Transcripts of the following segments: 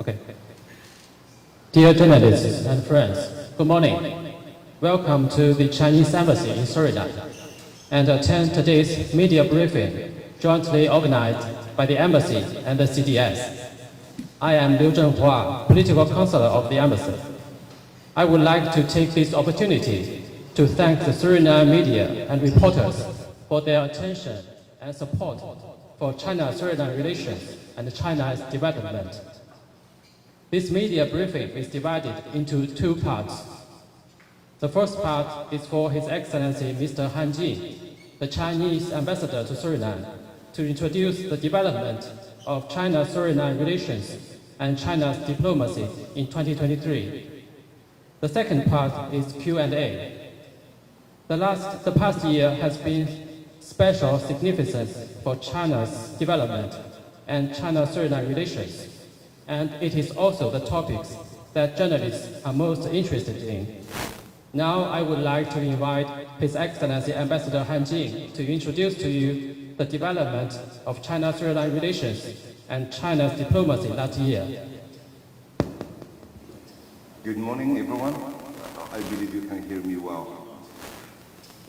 Okay. Dear journalists and friends, good morning. Welcome to the Chinese Embassy in Suriname and attend today's media briefing jointly organized by the Embassy and the CDS. I am Liu Zhenhua, Political Counselor of the Embassy. I would like to take this opportunity to thank the Suriname media and reporters for their attention and support for China-Suriname relations and China's development. This media briefing is divided into two parts. The first part is for His Excellency Mr. Han Jin, the Chinese ambassador to Suriname, to introduce the development of China-Suriname relations and China's diplomacy in 2023. The second part is Q&A. The past year has been special significance for China's development and China-Suriname relations, and it is also the topics that journalists are most interested in. Now I would like to invite His Excellency Ambassador Han Jin to introduce to you the development of China-Suriname relations and China's diplomacy last year. Good morning, everyone. I believe you can hear me well.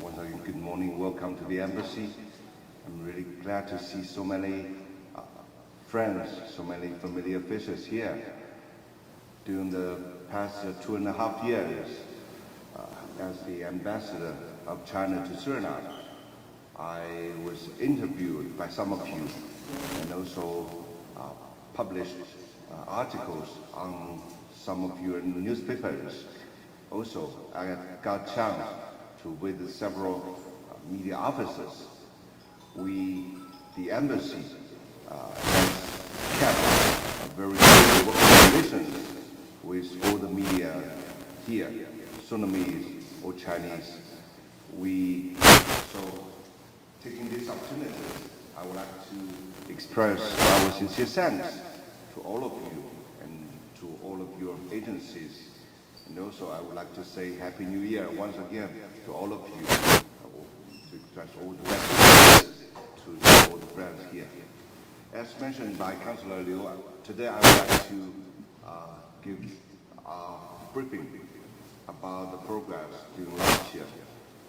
Once again, good morning. Welcome to the embassy. I'm really glad to see so many friends, so many familiar faces here. During the past 2.5 years, as the ambassador of China to Suriname, I was interviewed by some of you and also published articles on some of your newspapers. Also, I got a chance to visit several media offices. The embassy has kept a very good working relations with all the media here, Surinamese or Chinese. So taking this opportunity, I would like to express our sincere thanks to all of you and to all of your agencies. And also I would like to say Happy New Year once again to all of you, to express all the best wishes to all the friends here. As mentioned by Councillor Liu, today I would like to give a briefing about the progress during last year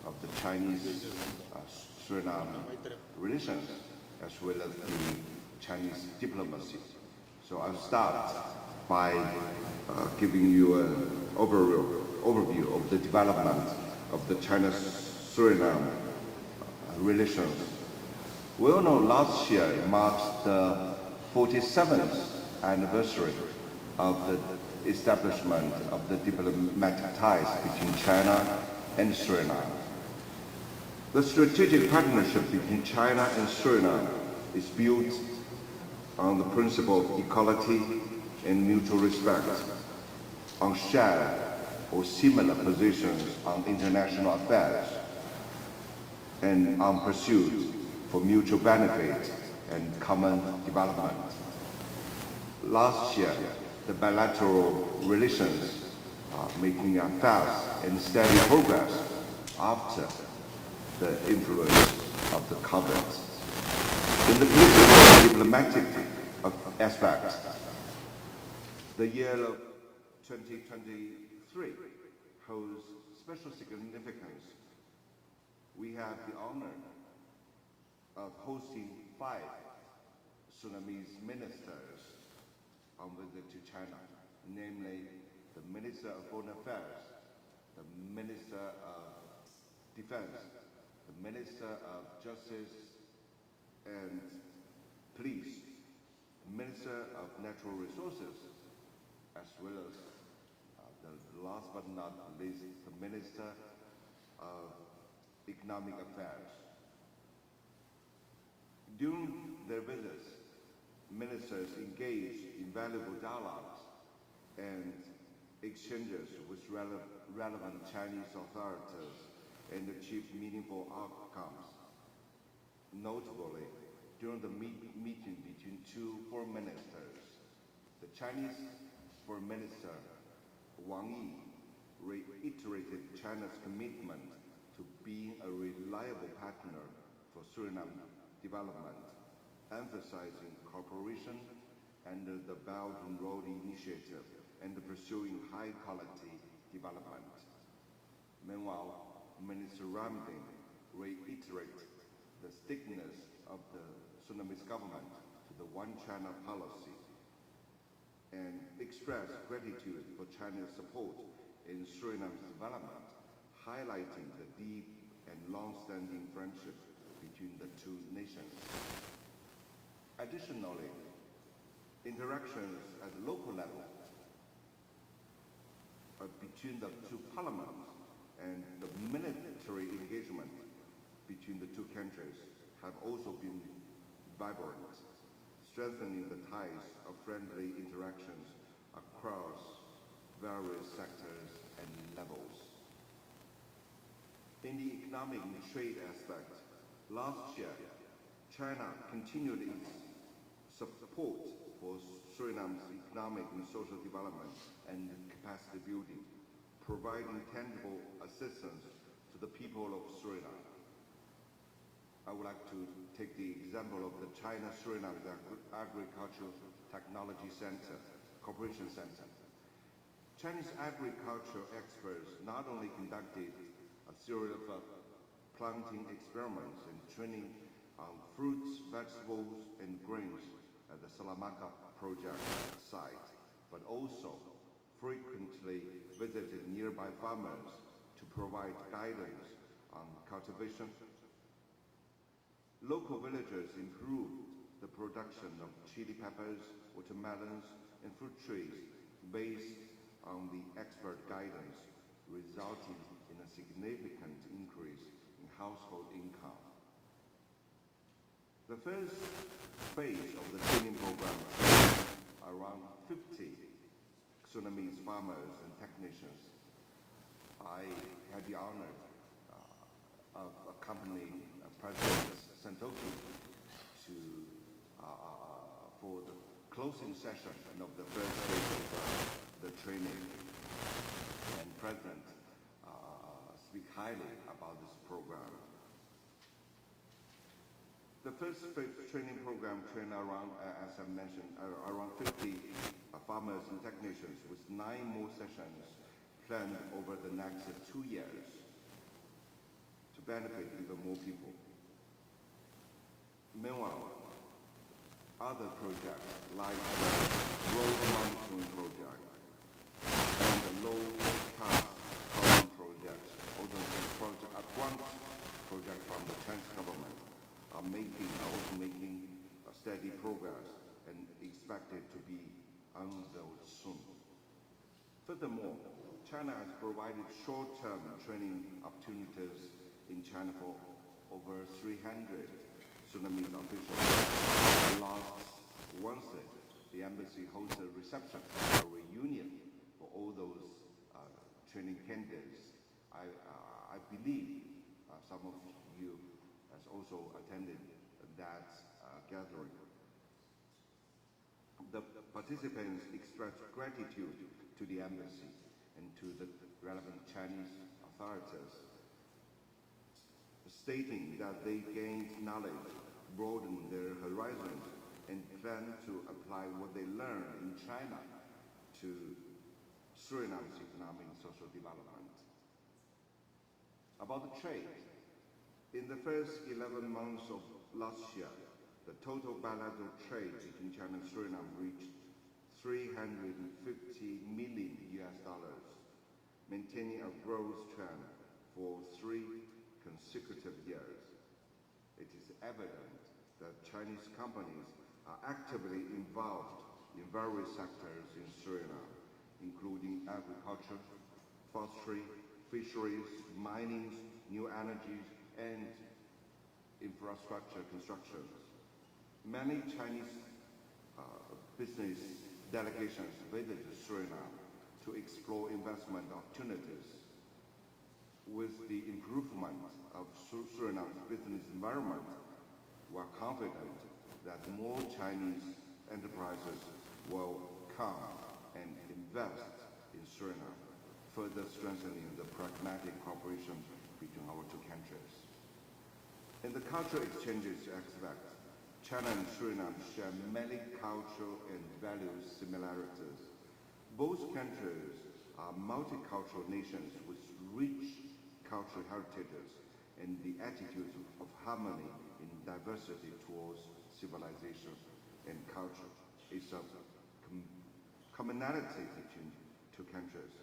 of the Chinese-Suriname relations as well as the Chinese diplomacy. So I'll start by giving you an overview of the development of the China-Suriname relations. We all know last year marks the 47th anniversary of the establishment of the diplomatic ties between China and Suriname. The strategic partnership between China and Suriname is built on the principle of equality and mutual respect, on shared or similar positions on international affairs, and on pursuit for mutual benefit and common development. Last year, the bilateral relations are making a fast and steady progress after the influence of the COVID. In the political and diplomatic aspect, the year of 2023 holds special significance. We have the honor of hosting 5 Surinamese ministers on visit to China, namely the Minister of Foreign Affairs, the Minister of Defense, the Minister of Justice and Police, the Minister of Natural Resources, as well as the last but not least, the Minister of Economic Affairs. During their visits, ministers engaged in valuable dialogues and exchanges with relevant Chinese authorities and achieved meaningful outcomes. Notably, during the meeting between 2 foreign ministers, the Chinese Foreign Minister Wang Yi reiterated China's commitment to being a reliable partner for Suriname development, emphasizing cooperation under the Belt and Road Initiative and pursuing high-quality development. Meanwhile, Minister Ramdin reiterated the stickiness of the Surinamese government to the One China policy and expressed gratitude for China's support in Suriname's development, highlighting the deep and long-standing friendship between the two nations. Additionally, interactions at the local level between the two parliaments and the military engagement between the two countries have also been vibrant, strengthening the ties of friendly interactions across various sectors and levels. In the economic and trade aspect, last year, China continued its support for Suriname's economic and social development and capacity building, providing tangible assistance to the people of Suriname. I would like to take the example of the China-Suriname Agricultural Technology Center, Cooperation Center. Chinese agricultural experts not only conducted a series of planting experiments and training on fruits, vegetables, and grains at the Salamanca project site, but also frequently visited nearby farmers to provide guidance on cultivation. Local villagers improved the production of chili peppers, watermelons, and fruit trees based on the expert guidance, resulting in a significant increase in household income. The first phase of the training program trained around 50 Surinamese farmers and technicians. I had the honor of accompanying President Santoki for the closing session of the first phase of the training, and President speak highly about this program. The first phase training program trained around, as I mentioned, around 50 farmers and technicians, with 9 more sessions planned over the next 2 years to benefit even more people. Meanwhile, other projects like the road monitoring project and the low-cost housing project, also a grant project from the Chinese government, are also making a steady progress and expected to be unveiled soon. Furthermore, China has provided short-term training opportunities in China for over 300 Surinamese officials. Last Wednesday, the embassy hosted a reception, a reunion for all those training candidates. I believe some of you has also attended that gathering. The participants expressed gratitude to the embassy and to the relevant Chinese authorities, stating that they gained knowledge, broadened their horizons, and plan to apply what they learned in China to Suriname's economic and social development. About the trade, in the first 11 months of last year, the total bilateral trade between China and Suriname reached $350 million, maintaining a growth trend for 3 consecutive years. It is evident that Chinese companies are actively involved in various sectors in Suriname, including agriculture, forestry, fisheries, mining, new energies, and infrastructure constructions. Many Chinese business delegations visited Suriname to explore investment opportunities. With the improvement of Suriname's business environment, we are confident that more Chinese enterprises will come and invest in Suriname, further strengthening the pragmatic cooperation between our two countries. In the cultural exchanges aspect, China and Suriname share many cultural and value similarities. Both countries are multicultural nations with rich cultural heritages and the attitudes of harmony in diversity towards civilization and culture. It's a commonality between two countries.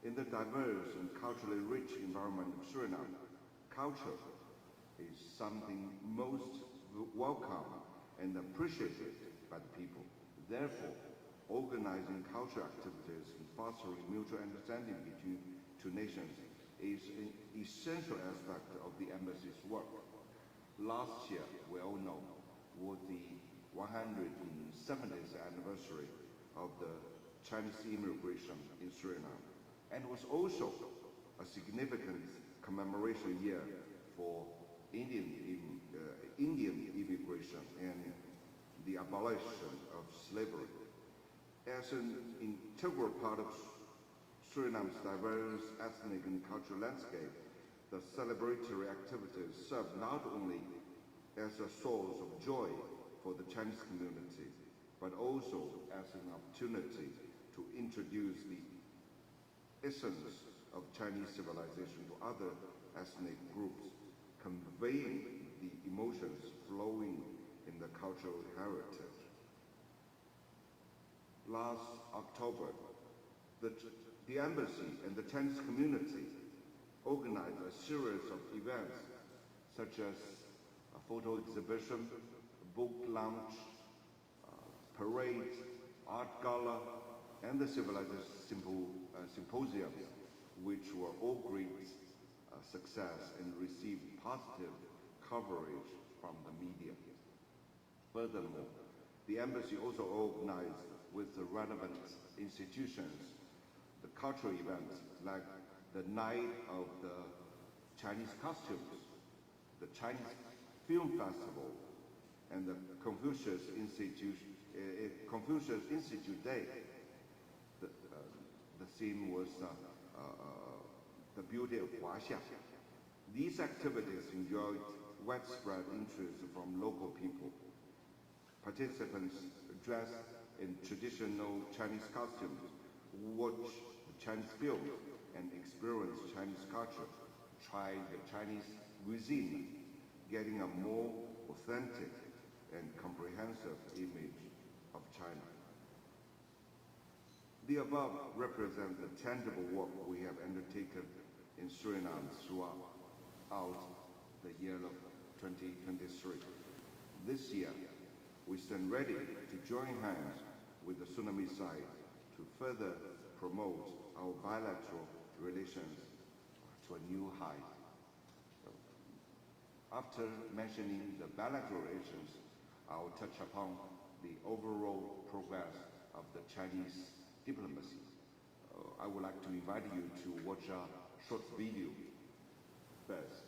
In the diverse and culturally rich environment of Suriname, culture is something most welcome and appreciated by the people. Therefore, organizing cultural activities and fostering mutual understanding between two nations is an essential aspect of the embassy's work. Last year, we all know, was the 170th anniversary of the Chinese immigration in Suriname, and was also a significant commemoration year for Indian immigration and the abolition of slavery. As an integral part of Suriname's diverse ethnic and cultural landscape, the celebratory activities serve not only as a source of joy for the Chinese community, but also as an opportunity to introduce the essence of Chinese civilization to other ethnic groups, conveying the emotions flowing in the cultural heritage. Last October, the embassy and the Chinese community organized a series of events such as a photo exhibition, book launch, parade, art gala, and the civilization symposium, which were all great success and received positive coverage from the media. Furthermore, the embassy also organized with the relevant institutions the cultural events like the Night of the Chinese Costumes, the Chinese Film Festival, and the Confucius Institute Day. The theme was the beauty of Huaxia. These activities enjoyed widespread interest from local people. Participants dressed in traditional Chinese costumes, watched the Chinese film, and experienced Chinese culture, tried the Chinese cuisine, getting a more authentic and comprehensive image of China. The above represent the tangible work we have undertaken in Suriname throughout the year of 2023. This year, we stand ready to join hands with the Surinamese side to further promote our bilateral relations to a new height. After mentioning the bilateral relations, I will touch upon the overall progress of the Chinese diplomacy. I would like to invite you to watch a short video first.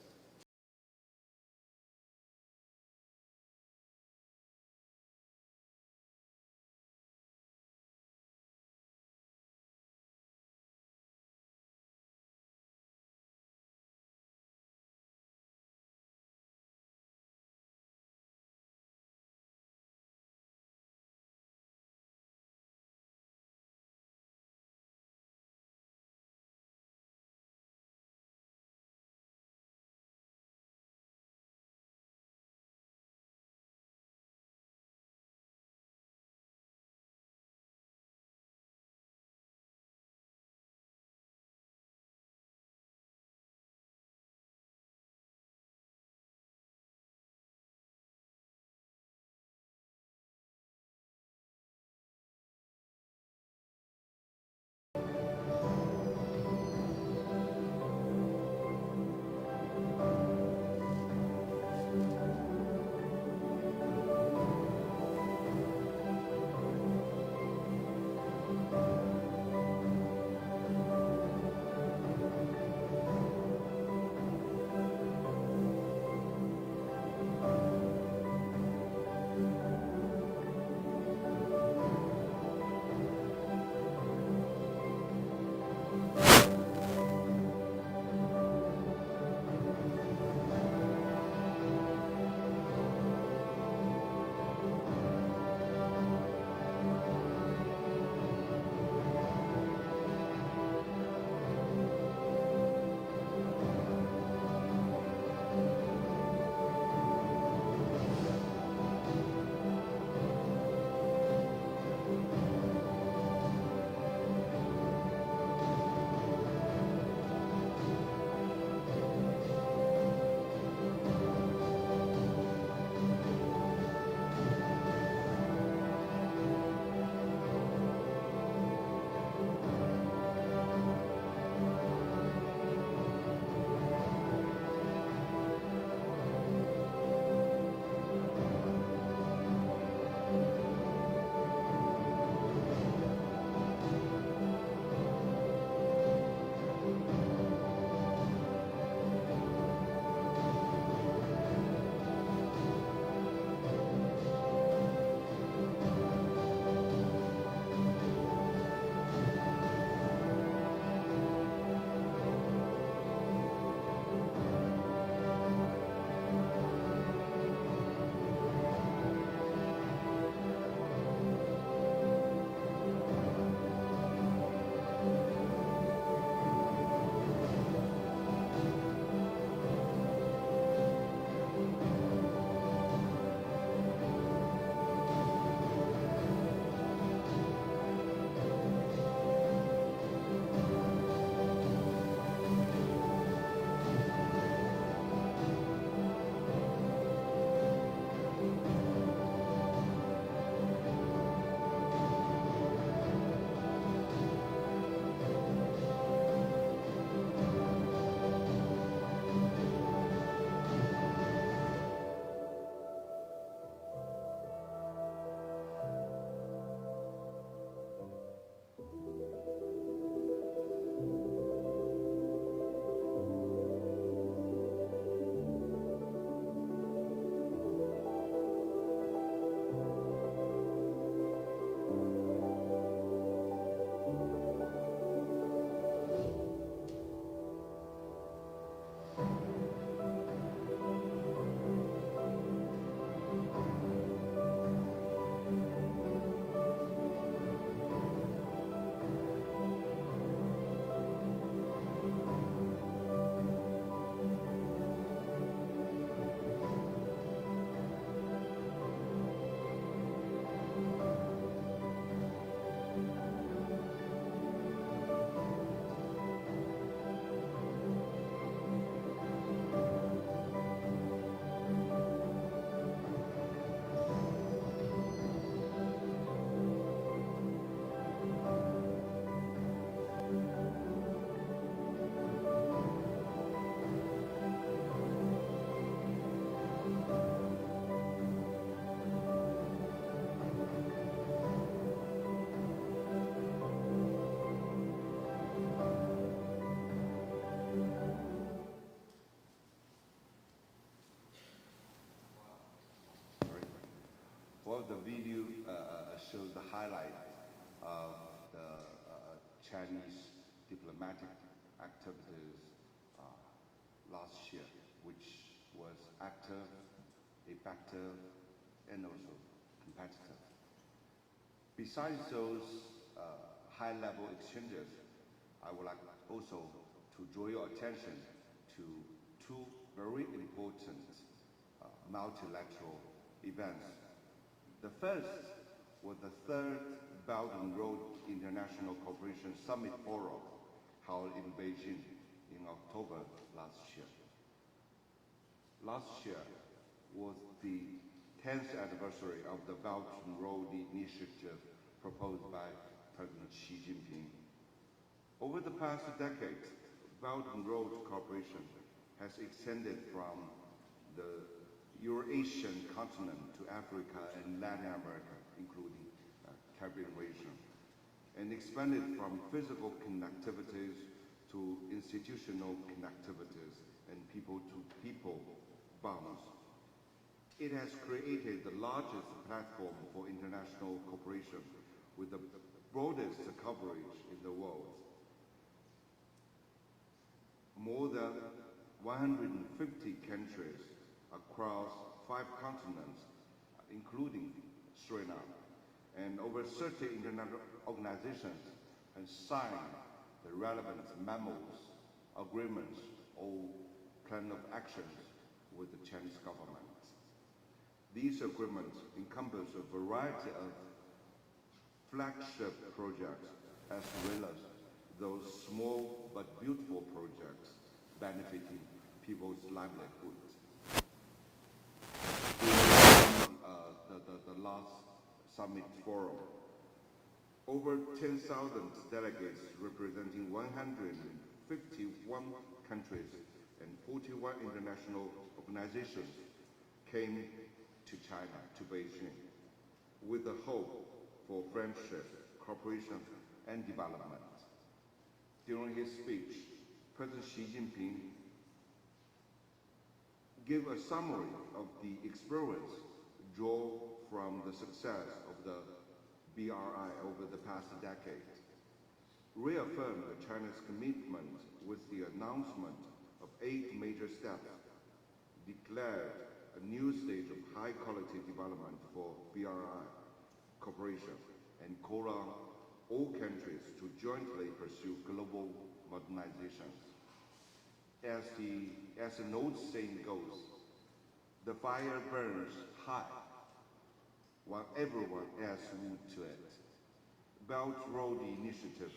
the video shows the highlight of the Chinese diplomatic activities last year, which was active, effective, and also competitive. Besides those high-level exchanges, I would like also to draw your attention to two very important multilateral events. The first was the third Belt and Road International Cooperation Summit Forum held in Beijing in October last year. Last year was the 10th anniversary of the Belt and Road Initiative proposed by President Xi Jinping. Over the past decade, Belt and Road cooperation has extended from the Eurasian continent to Africa and Latin America, including Caribbean region, and expanded from physical connectivities to institutional connectivities and people-to-people bonds. It has created the largest platform for international cooperation with the broadest coverage in the world. More than 150 countries across 5 continents, including Suriname, and over 30 international organizations have signed the relevant memos, agreements, or plan of actions with the Chinese government. These agreements encompass a variety of flagship projects as well as those small but beautiful projects benefiting people's livelihoods. The last summit forum, over 10,000 delegates representing 151 countries and 41 international organizations came to China, to Beijing, with the hope for friendship, cooperation, and development. During his speech, President Xi Jinping gave a summary of the experience drawn from the success of the BRI over the past decade, reaffirmed China's commitment with the announcement of 8 major steps, declared a new stage of high-quality development for BRI cooperation, and called on all countries to jointly pursue global modernization. As an old saying goes, the fire burns high while everyone adds wood to it. Belt Road Initiative,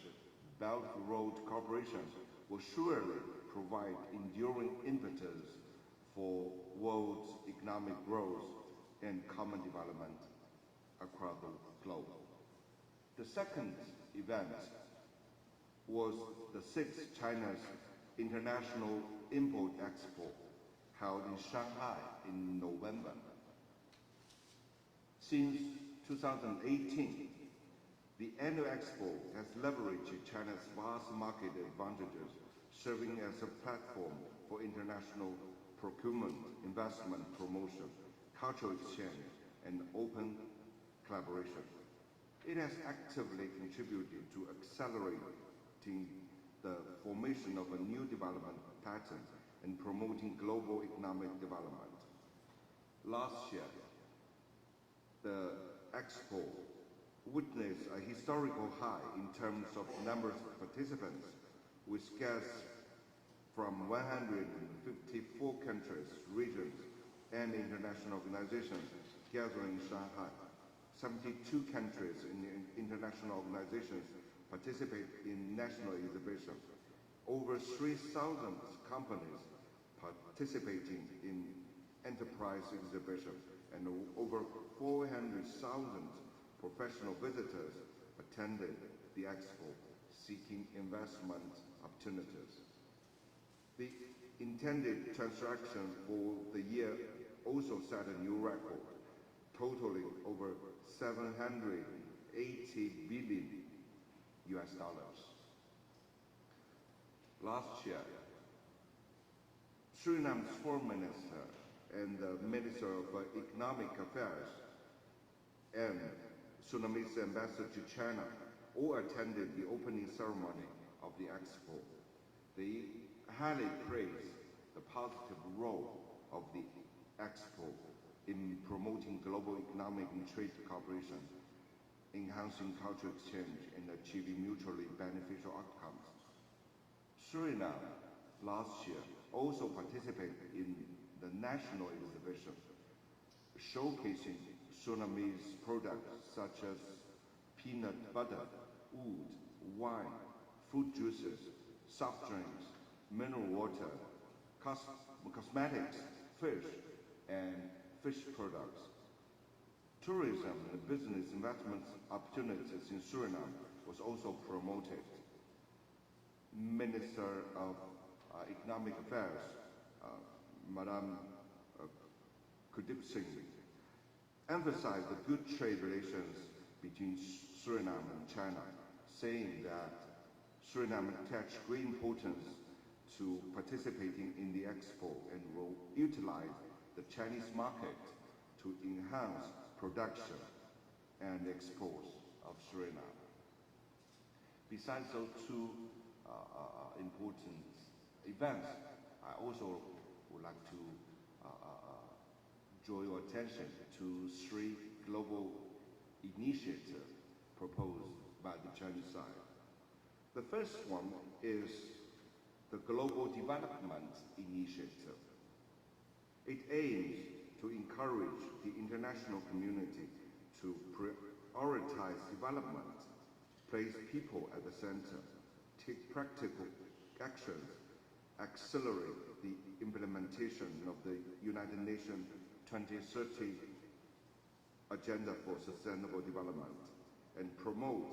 Belt Road Cooperation will surely provide enduring impetus for world's economic growth and common development across the globe. The second event was the 6th China's International Import Expo held in Shanghai in November. Since 2018, the annual expo has leveraged China's vast market advantages, serving as a platform for international procurement, investment promotion, cultural exchange, and open collaboration. It has actively contributed to accelerating the formation of a new development pattern and promoting global economic development. Last year, the Expo witnessed a historical high in terms of numbers of participants, with guests from 154 countries, regions, and international organizations gathering in Shanghai. 72 countries and international organizations participate in national exhibitions. Over 3,000 companies participating in enterprise exhibitions, and over 400,000 professional visitors attended the expo seeking investment opportunities. The intended transaction for the year also set a new record, totaling over $780 billion. Last year, Suriname's foreign minister and the Minister of Economic Affairs and Surinamese ambassador to China all attended the opening ceremony of the expo. They highly praised the positive role of the expo in promoting global economic and trade cooperation, enhancing cultural exchange, and achieving mutually beneficial outcomes. Suriname last year also participated in the national exhibition, showcasing Surinamese products such as peanut butter, wood, wine, fruit juices, soft drinks, mineral water, cosmetics, fish, and fish products. Tourism and business investment opportunities in Suriname was also promoted. Minister of Economic Affairs, Madame Kudipsing, emphasized the good trade relations between Suriname and China, saying that Suriname attaches great importance to participating in the expo and will utilize the Chinese market to enhance production and exports of Suriname. Besides those two important events, I also would like to draw your attention to 3 global initiatives proposed by the Chinese side. The first one is the Global Development Initiative. It aims to encourage the international community to prioritize development, place people at the center, take practical actions, accelerate the implementation of the United Nations 2030 Agenda for Sustainable Development, and promote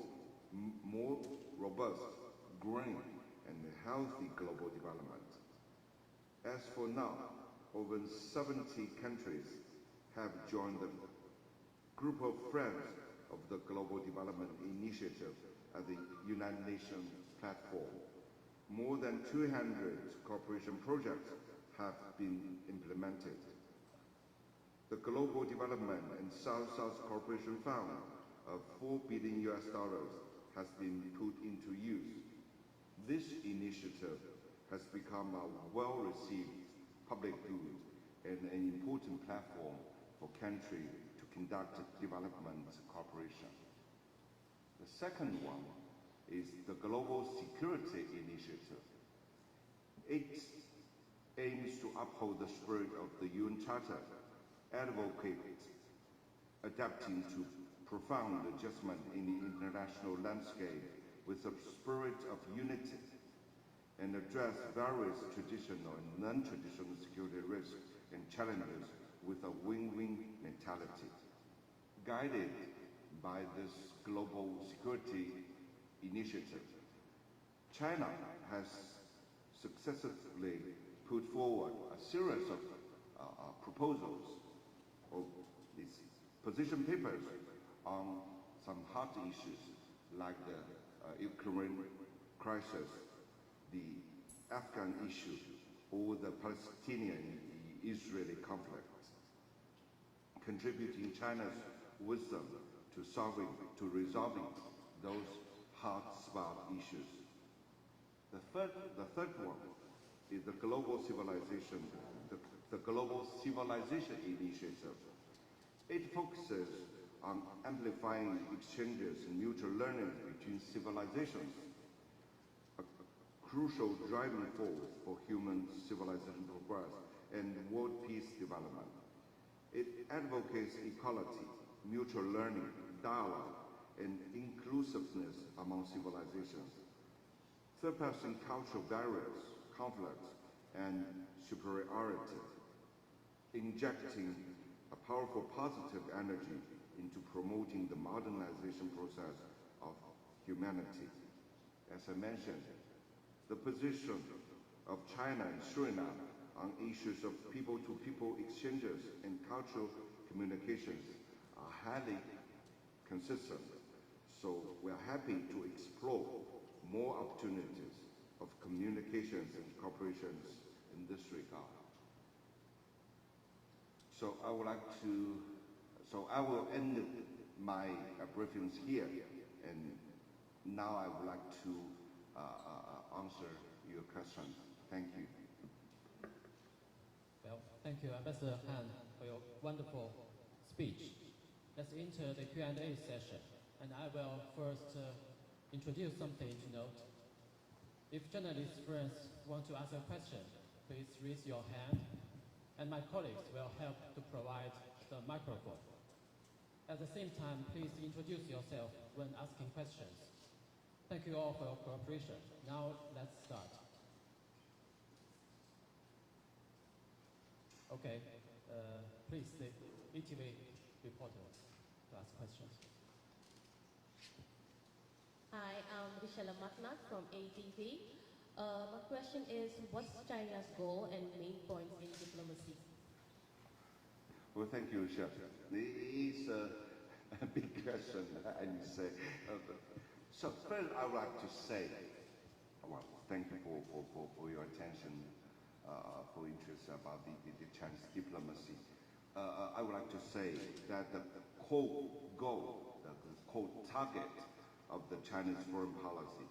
more robust, green, and healthy global development. As for now, over 70 countries have joined the group of friends of the Global Development Initiative at the United Nations platform. More than 200 cooperation projects have been implemented. The Global Development and South-South Cooperation Fund of $4 billion has been put into use. This initiative has become a well-received public good and an important platform for countries to conduct development cooperation. The second one is the Global Security Initiative. It aims to uphold the spirit of the UN Charter, advocate adapting to profound adjustment in the international landscape with a spirit of unity, and address various traditional and non-traditional security risks and challenges with a win-win mentality. Guided by this global security initiative, China has successfully put forward a series of proposals of these position papers on some hot issues like the Ukraine crisis, the Afghan issue, or the Palestinian-Israeli conflict, contributing China's wisdom to resolving those hot-spot issues. The third one is the Global Civilization Initiative. It focuses on amplifying exchanges and mutual learning between civilizations, a crucial driving force for human civilization progress and world peace development. It advocates equality, mutual learning, dialogue, and inclusiveness among civilizations, surpassing cultural barriers, conflicts, and superiority, injecting a powerful positive energy into promoting the modernization process of humanity. As I mentioned, the position of China and Suriname on issues of people-to-people exchanges and cultural communications are highly consistent. So we are happy to explore more opportunities of communications and cooperations in this regard. So I will end my briefings here, and now I would like to answer your questions. Thank you. Well, thank you, Ambassador Han, for your wonderful speech. Let's enter the Q&A session, and I will first introduce something to note. If journalist friends want to ask a question, please raise your hand, and my colleagues will help to provide the microphone. At the same time, please introduce yourself when asking questions. Thank you all for your cooperation. Now, let's start. Okay, please, the ETV reporter to ask questions. Hi, I'm Rishala Matnak from ATV. My question is, what's China's goal and main points in diplomacy? Well, thank you, Chef. It's a big question, I need to say. So first, I would like to say, well, thank you for your attention, for interest about the Chinese diplomacy. I would like to say that the core goal, the core target of the Chinese foreign policy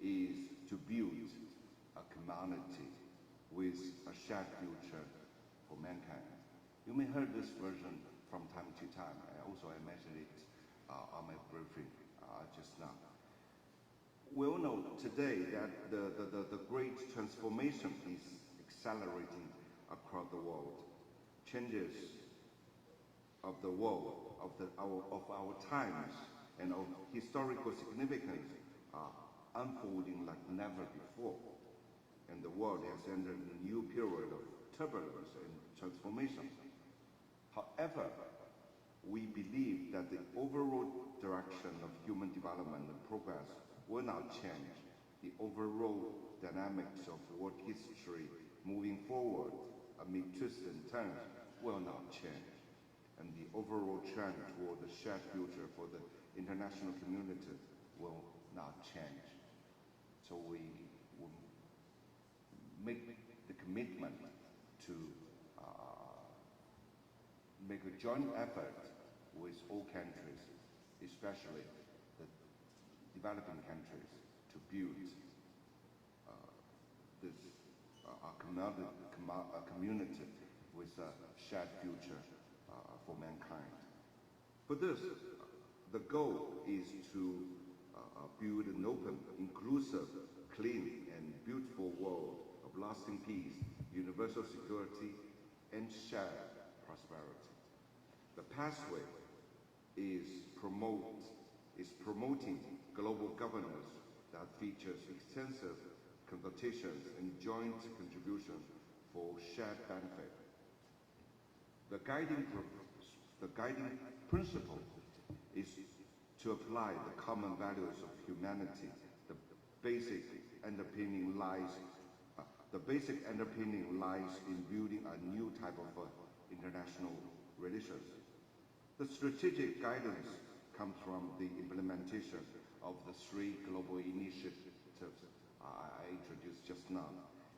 is to build a community with a shared future for mankind. You may heard this version from time to time. I mentioned it on my briefing just now. We all know today that the great transformation is accelerating across the world. Changes of the world, of our times, and of historical significance are unfolding like never before. And the world has entered a new period of turbulence and transformation. However, we believe that the overall direction of human development and progress will not change. The overall dynamics of world history moving forward amid twists and turns will not change. And the overall trend toward the shared future for the international community will not change. So we will make the commitment to make a joint effort with all countries, especially the developing countries, to build a community with a shared future for mankind. For this, the goal is to build an open, inclusive, clean, and beautiful world of lasting peace, universal security, and shared prosperity. The pathway is promoting global governance that features extensive consultations and joint contributions for shared benefit. The guiding principle is to apply the common values of humanity. The basic underpinning lies in building a new type of international relations. The strategic guidance comes from the implementation of the 3 global initiatives I introduced just now.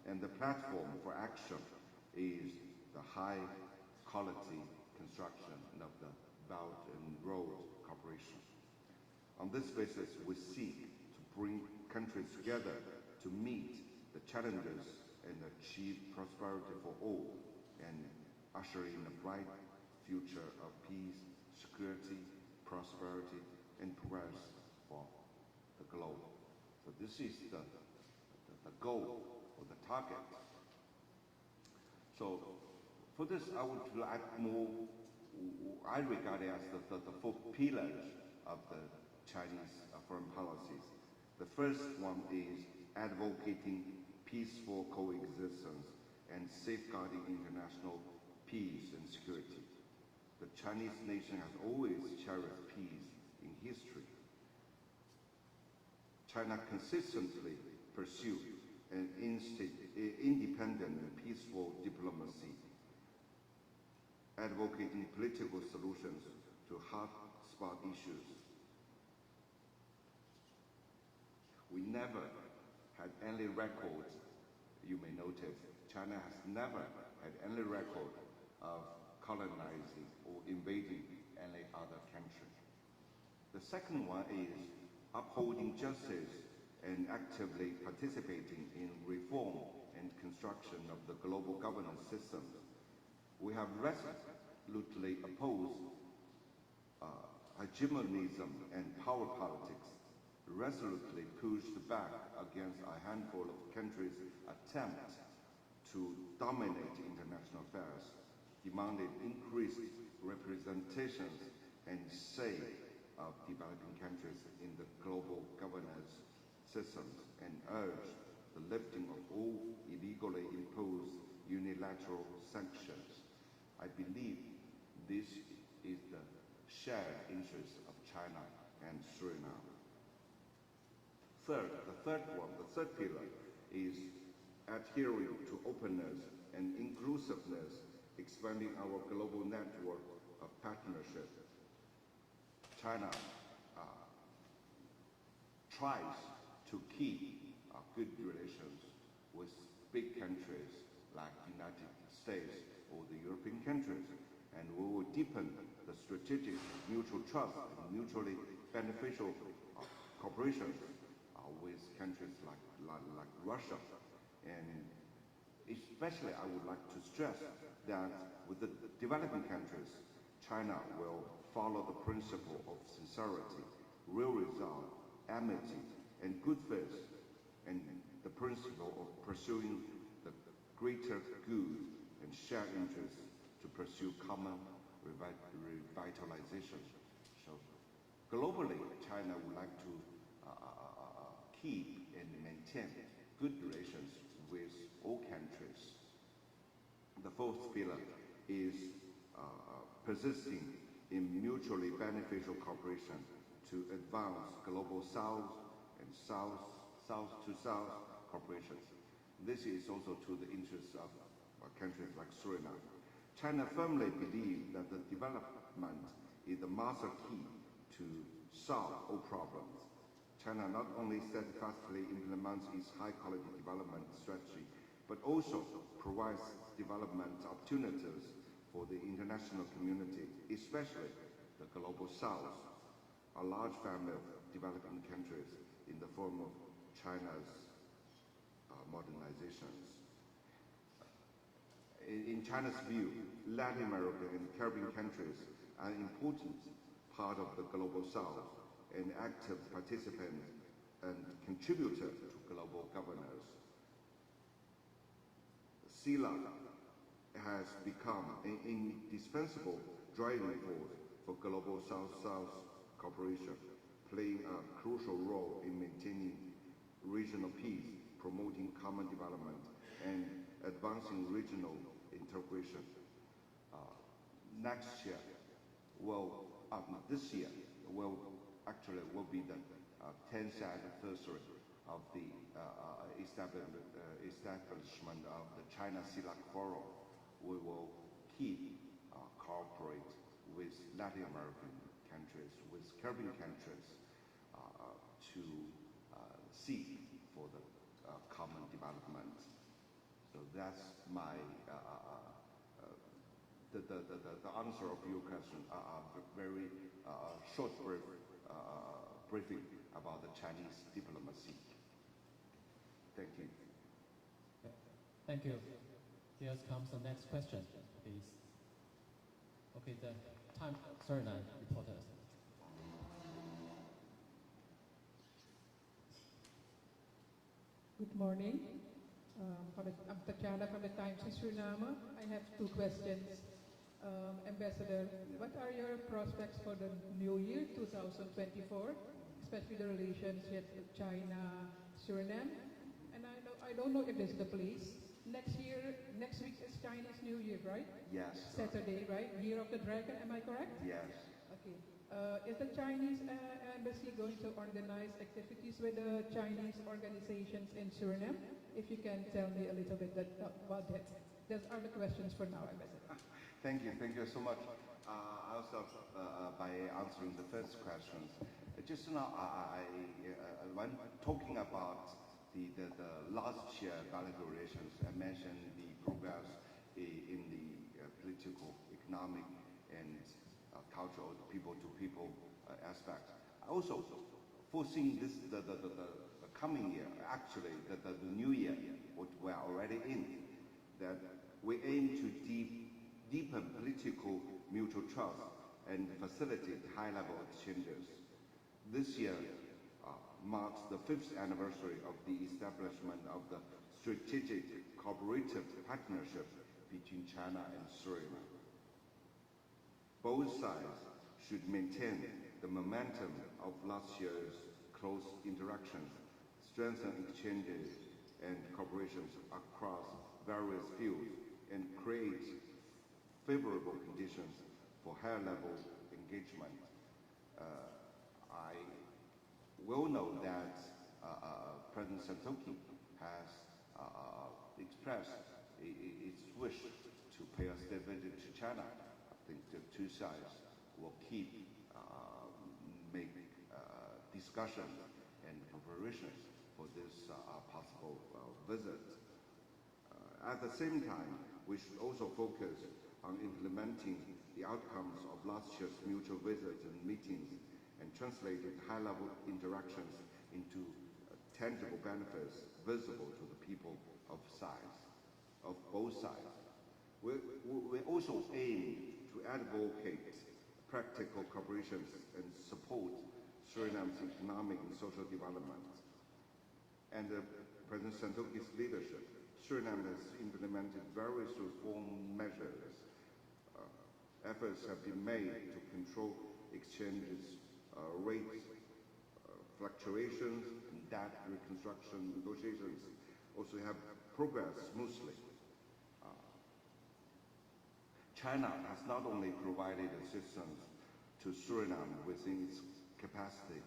And the platform for action is the high quality construction of the Belt and Road Cooperation. On this basis, we seek to bring countries together to meet the challenges and achieve prosperity for all, and usher in a bright future of peace, security, prosperity, and progress for the globe. So this is the goal or the target. So for this, I would like more, I regard it as the 4 pillars of the Chinese foreign policies. The first one is advocating peaceful coexistence and safeguarding international peace and security. The Chinese nation has always cherished peace in history. China consistently pursued an independent and peaceful diplomacy, advocating political solutions to hot-spot issues. We never had any record, you may notice, China has never had any record of colonizing or invading any other country. The second one is upholding justice and actively participating in reform and construction of the global governance system. We have resolutely opposed hegemonism and power politics, resolutely pushed back against a handful of countries' attempt to dominate international affairs, demanded increased representations and say of developing countries in the global governance systems, and urged the lifting of all illegally imposed unilateral sanctions. I believe this is the shared interest of China and Suriname. The third pillar is adhering to openness and inclusiveness, expanding our global network of partnership. China tries to keep good relations with big countries like the United States or the European countries, and we will deepen the strategic mutual trust and mutually beneficial cooperation with countries like Russia. And especially I would like to stress that with the developing countries, China will follow the principle of sincerity, real result, amity, and good faith, and the principle of pursuing the greater good and shared interests to pursue common revitalization. So globally, China would like to keep and maintain good relations with all countries. The fourth pillar is persisting in mutually beneficial cooperation to advance global South and South-to-South cooperation. This is also to the interests of countries like Suriname. China firmly believes that the development is the master key to solve all problems. China not only steadfastly implements its high-quality development strategy, but also provides development opportunities for the international community, especially the global South, a large family of developing countries in the form of China's modernizations. In China's view, Latin American and Caribbean countries are an important part of the global South, an active participant and contributor to global governance. CELAC has become an indispensable driving force for global South-South cooperation, playing a crucial role in maintaining regional peace, promoting common development, and advancing regional integration. This year will be the 10th anniversary of the establishment of the China CELAC Forum. We will keep cooperate with Latin American countries, with Caribbean countries, to seek for the common development. So that's my the answer of your question. Very short briefing about the Chinese diplomacy. Thank you. Thank you. Here comes the next question, please. Okay, the time, Suriname reporters. Good morning. I'm Tatiana from the Times in Suriname. I have two questions. Ambassador, what are your prospects for the new year, 2024, especially the relationship with China, Suriname? And I don't know if this is the place. Next week is Chinese New Year, right? Yes. Saturday, right? Year of the Dragon, am I correct? Yes. Okay. Is the Chinese embassy going to organize activities with the Chinese organizations in Suriname? If you can tell me a little bit about that. Those are the questions for now, Ambassador. Thank you so much. I'll start by answering the first questions. Just now, when talking about the last year bilateral relations, I mentioned the progress in the political, economic, and cultural, people-to-people aspect. Also, foreseeing this, the coming year, actually, the new year, what we are already in, that we aim to deepen political mutual trust and facilitate high-level exchanges. This year marks the 5th anniversary of the establishment of the strategic cooperative partnership between China and Suriname. Both sides should maintain the momentum of last year's close interactions, strengthen exchanges and cooperations across various fields, and create favorable conditions for higher-level engagement. I will note that President Santoki has expressed its wish to pay a state visit to China. I think the two sides will make discussions and preparations for this possible visit. At the same time, we should also focus on implementing the outcomes of last year's mutual visits and meetings and translated high-level interactions into tangible benefits visible to the people of both sides. We also aim to advocate practical cooperation and support Suriname's economic and social development. Under President Santoki's leadership, Suriname has implemented various reform measures. Efforts have been made to control exchanges rates, fluctuations, and debt reconstruction negotiations also have progressed smoothly. China has not only provided assistance to Suriname within its capacity,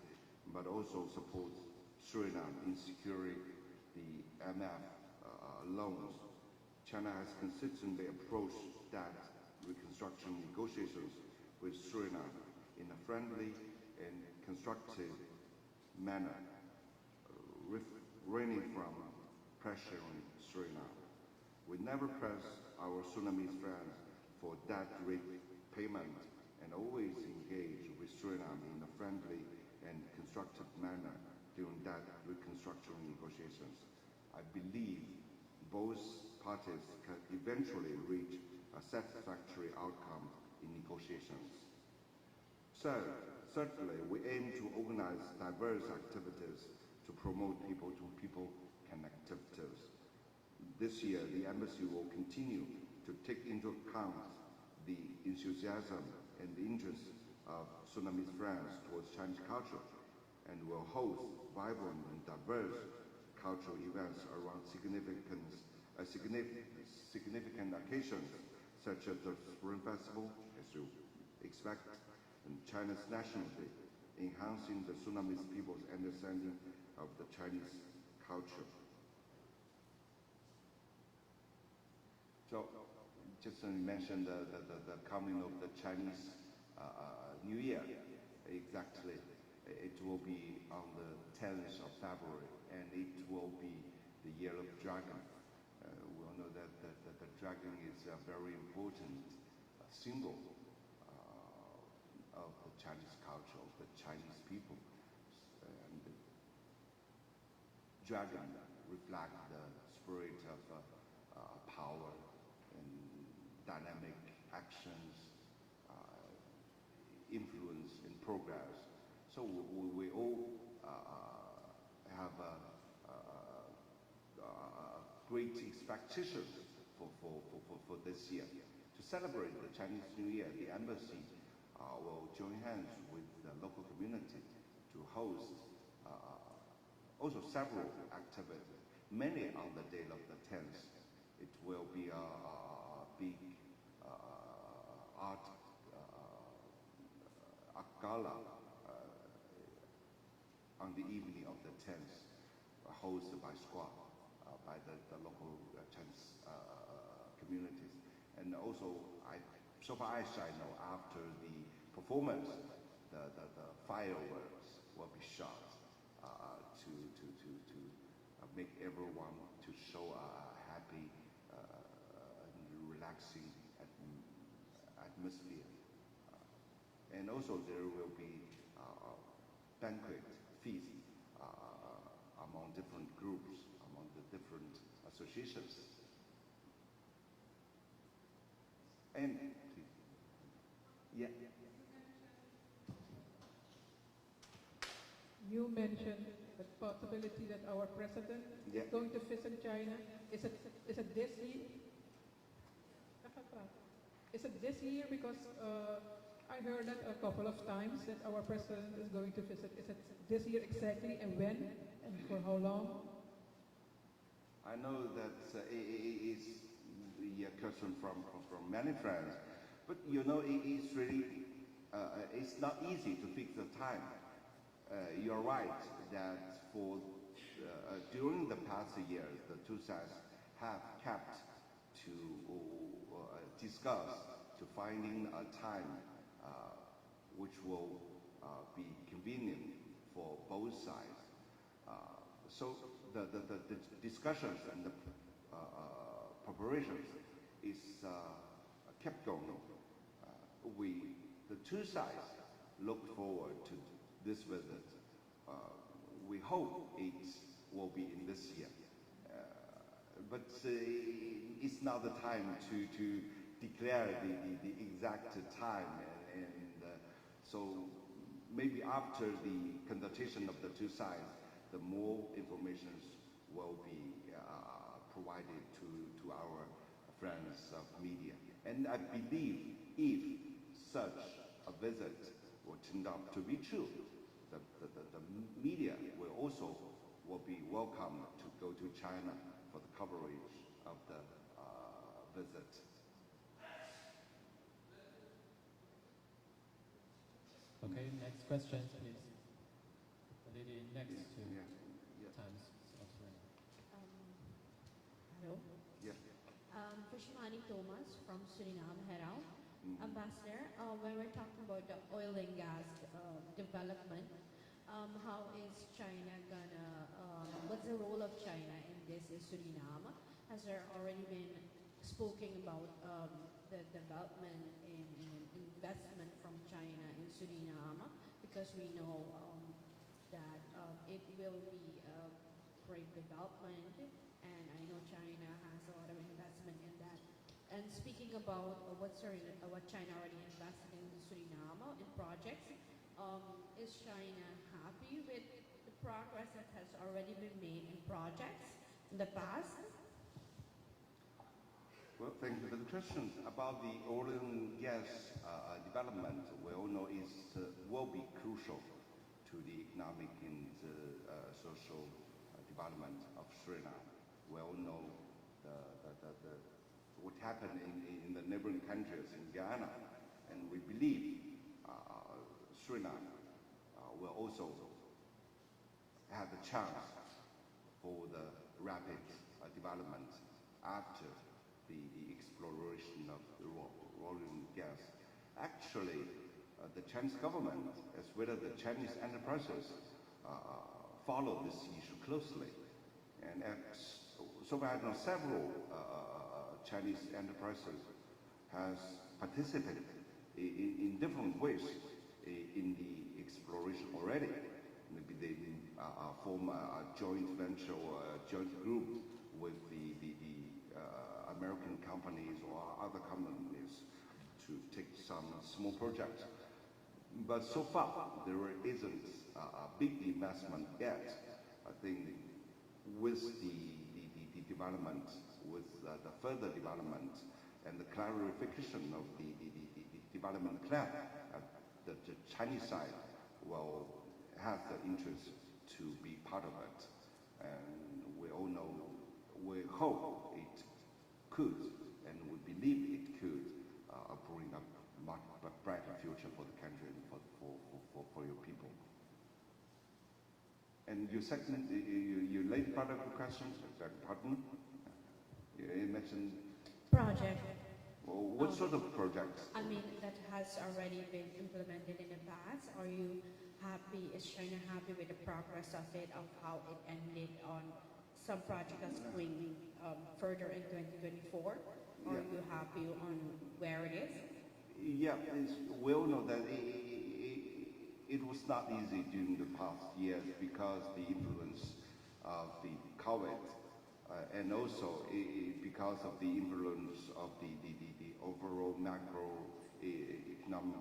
but also supports Suriname in securing the MF loans. China has consistently approached debt reconstruction negotiations with Suriname in a friendly and constructive manner, refraining from pressuring Suriname. We never press our Surinamese friends for debt repayment and always engage with Suriname in a friendly and constructive manner during debt reconstruction negotiations. I believe both parties can eventually reach a satisfactory outcome in negotiations. Certainly, we aim to organize diverse activities to promote people-to-people connectivities. This year, the embassy will continue to take into account the enthusiasm and the interest of Surinamese friends towards Chinese culture and will host vibrant and diverse cultural events around significant occasions such as the Spring Festival, as you expect, and China's National Day, enhancing the Surinamese people's understanding of the Chinese culture. So, just mention the coming of the Chinese New Year. Exactly, it will be on the 10th of February, and it will be the Year of Dragon. We all know that the dragon is a very important symbol of the Chinese culture, of the Chinese people. And the dragon reflects the spirit of power and dynamic actions, influence and progress. So we all have great expectations for this year. To celebrate the Chinese New Year, the embassy will join hands with the local community to host also several activities. Many on the day of the 10th. It will be a big art gala on the evening of the 10th, hosted by Squad, by the local Chinese communities. And also, so far as I know, after the performance, the fireworks will be shot to make everyone to show a happy and relaxing atmosphere. And also there will be banquet feast among different groups, among the different associations. And yeah. You mentioned the possibility that our president Yeah. is going to visit China. Is it this year? Is it this year? Because I heard that a couple of times that our president is going to visit. Is it this year exactly, and when, and for how long? I know that it is the question from many friends, but you know it's really it's not easy to fix the time. You're right that for during the past years, the two sides have kept to discuss to finding a time which will be convenient for both sides. So the discussions and the preparations is kept going. The two sides look forward to this visit. We hope it will be in this year. But it's not the time to declare the exact time, and so maybe after the consultation of the two sides, the more information will be provided to our friends of media. And I believe if such a visit will turn out to be true, the media will be welcome to go to China for the coverage of the visit. Okay, next question, please. The lady next to Yeah. Times of Suriname. Hello. Yeah. Krishmani Thomas from Suriname, Herald. Ambassador, when we're talking about the oil and gas development, how is China gonna, what's the role of China in this in Suriname? Has there already been spoken about the development in investment from China in Suriname? Because we know that it will be a great development, and I know China has a lot of investment in that. And speaking about what China already invested in Suriname in projects, is China happy with the progress that has already been made in projects in the past? Well, thank you for the question. About the oil and gas development, we all know it will be crucial to the economic and social development of Suriname. We all know what happened in the neighboring countries in Guyana, and we believe Suriname will also have a chance for the rapid development after the exploration of the oil and gas. Actually, the Chinese government, as well as the Chinese enterprises, follow this issue closely. And so far, I know several Chinese enterprises has participated in different ways in the exploration already. Maybe they form a joint venture or a joint group with the American companies or other companies to take some small projects. But so far, there isn't a big investment yet. I think with the development, with the further development and the clarification of the development plan, the Chinese side will have the interest to be part of it. And we all know, we hope it could, and we believe it could bring up a much brighter future for the country and for your people. And your second, your late part of the question, pardon? You mentioned Project. Well, what sort of projects? I mean, that has already been implemented in the past. Are you happy, is China happy with the progress of it, of how it ended on some project that's going further in 2024? Or Yeah. are you happy on where it is? Yeah, we all know that it was not easy during the past years because the influence of the COVID, and also because of the influence of the overall macro economic,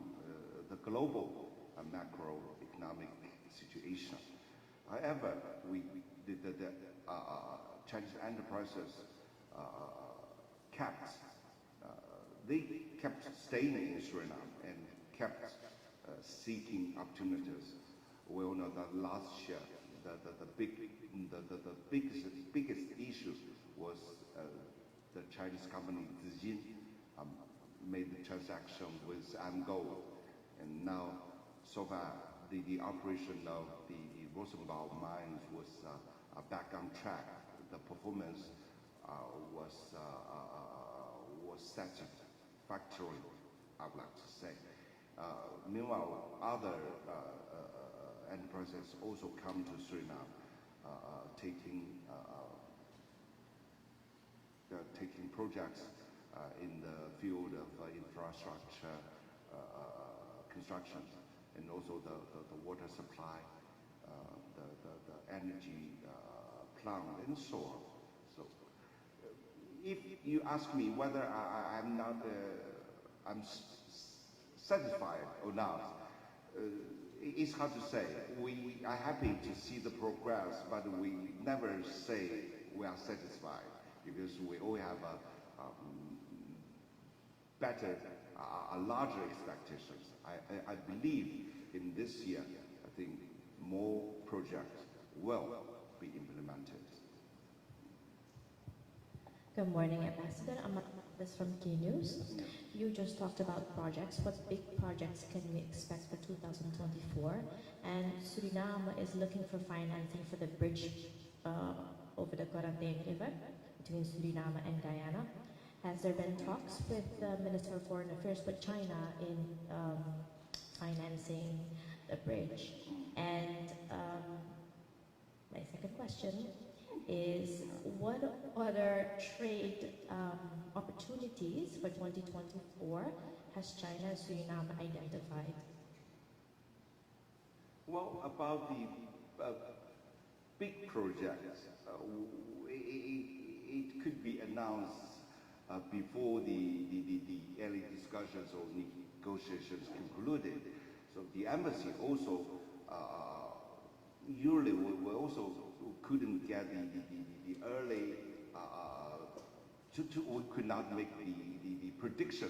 the global macroeconomic situation. However, the Chinese enterprises they kept staying in Suriname and kept seeking opportunities. We all know that last year the biggest issue was the Chinese company Tussen made the transaction with Gold, and now so far the operation of the Rosenbauer mines was back on track. The performance was satisfactory, I would like to say. Meanwhile, other enterprises also come to Suriname, taking projects in the field of infrastructure construction, and also the water supply, the energy plant, and so on. So, if you ask me whether I'm satisfied or not, it's hard to say. We are happy to see the progress, but we never say we are satisfied because we all have larger expectations. I believe in this year, I think more projects will be implemented. Good morning, Ambassador. I'm this from Key News. You just talked about projects. What big projects can we expect for 2024? And Suriname is looking for financing for the bridge over the Quarantine River between Suriname and Guyana. Has there been talks with the Minister of Foreign Affairs with China in financing the bridge? And my second question is, what other trade opportunities for 2024 has China and Suriname identified? Well, about the big projects, it could be announced before the early discussions or negotiations concluded. So the embassy also usually we also couldn't get the early we could not make the prediction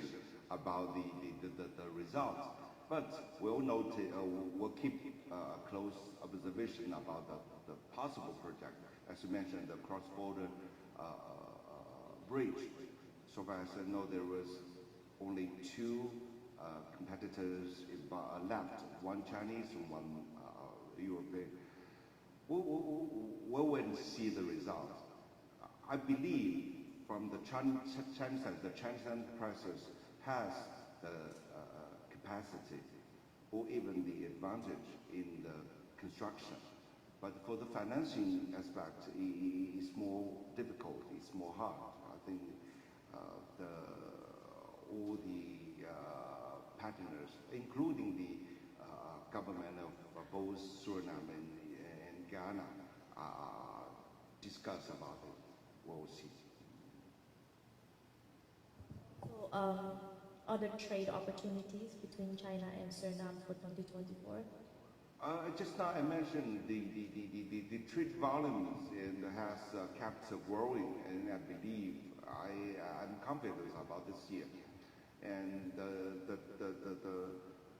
about the results. But we'll note we'll keep close observation about the possible project. As you mentioned, the cross-border bridge. So far as I know, there was only two competitors left, one Chinese and one European. We'll wait and see the results. I believe from the Chinese side, the Chinese enterprises has the capacity or even the advantage in the construction. But for the financing aspect, it's more difficult, it's more hard. I think all the partners, including the government of both Suriname and Guyana, discuss about it. We'll see. So, other trade opportunities between China and Suriname for 2024? Just now I mentioned the trade volumes and has kept growing, and I believe I'm confident about this year. And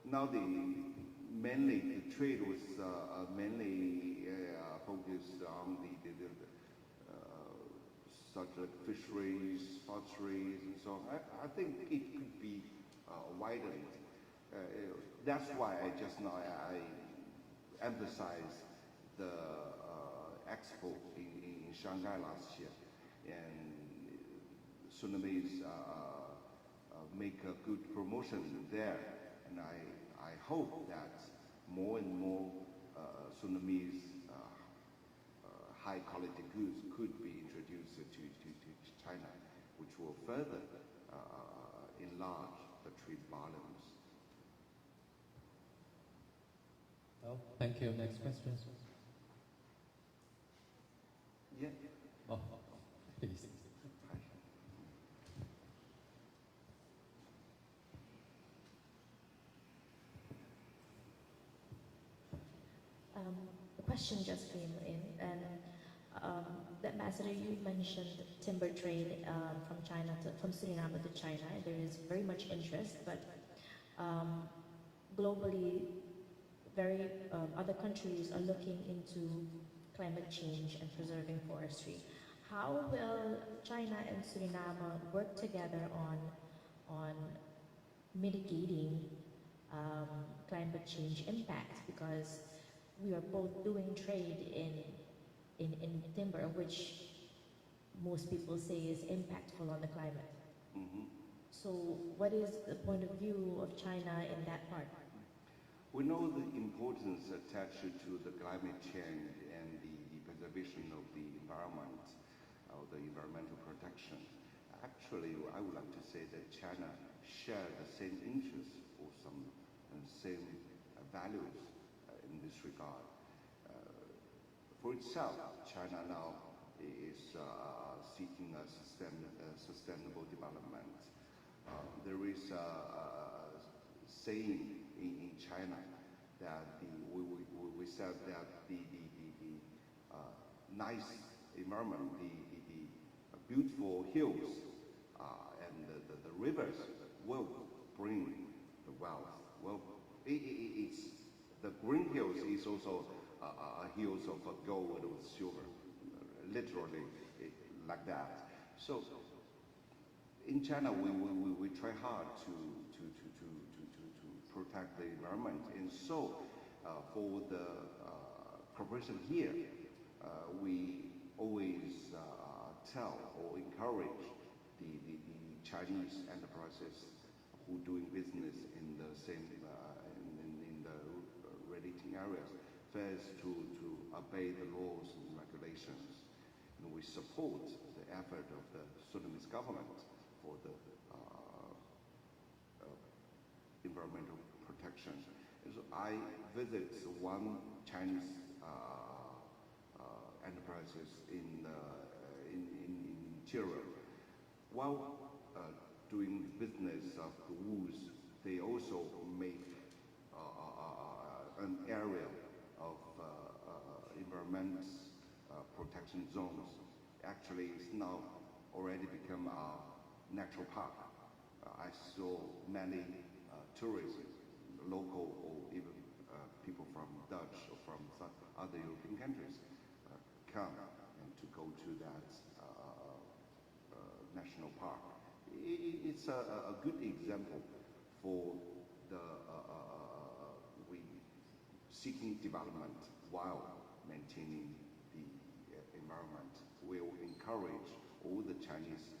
now mainly the trade was mainly focused on the such like fisheries, potteries, and so on. I think it could be widened. That's why I just now I emphasize the expo in Shanghai last year, and Surinamese make a good promotion there, and I hope that more and more Surinamese high quality goods could be introduced to China, which will further enlarge the trade volumes. Well, thank you. Next question. Yeah. Oh, please. The question just came in, and the ambassador, you mentioned timber trade from Suriname to China. There is very much interest, but globally, other countries are looking into climate change and preserving forestry. How will China and Suriname work together on mitigating climate change impact? Because we are both doing trade in timber, which most people say is impactful on the climate. Mm-hmm. So what is the point of view of China in that part? We know the importance attached to the climate change and the preservation of the environment, or the environmental protection. Actually, I would like to say that China shares the same interests or some same values in this regard. For itself, China now is seeking a sustainable development. There is a saying in China that we said that the nice environment, the beautiful hills and the rivers will bring the wealth. Well, it's the green hills is also hills of gold or silver, literally like that. So in China, we try hard to protect the environment, and so for the corporation here, we always tell or encourage the Chinese enterprises who doing business in the same in the relating areas, first to obey the laws and regulations. And we support the effort of the Sudanese government for the environmental protection. And so I visit one Chinese enterprises in interior. While doing business of the woods, they also make an area of environment protection zones. Actually, it's now already become a natural park. I saw many tourists, local or even people from Dutch or from some other European countries, come and to go to that national park. It's a good example for the we seeking development while maintaining the environment. Will encourage all the Chinese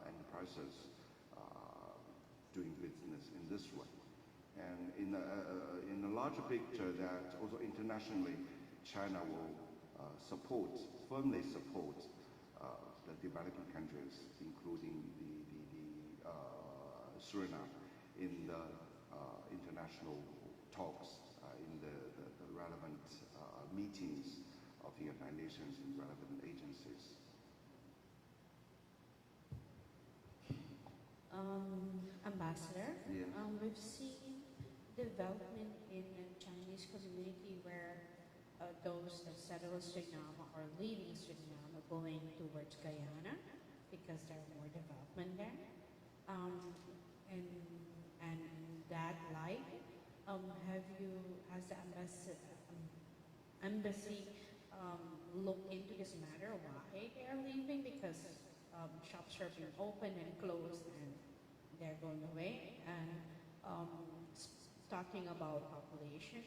enterprises doing business in this way. And in a larger picture, that also internationally, China will firmly support the developing countries, including the Suriname, in the international talks, in the relevant meetings of the United Nations and relevant agencies. Ambassador, Yes. We've seen development in the Chinese community where those that settle Suriname are leaving Suriname, going towards Guyana because there are more development there. And in that light, has the embassy looked into this matter, why they are leaving? Because shops are being opened and closed and they're going away. And talking about population,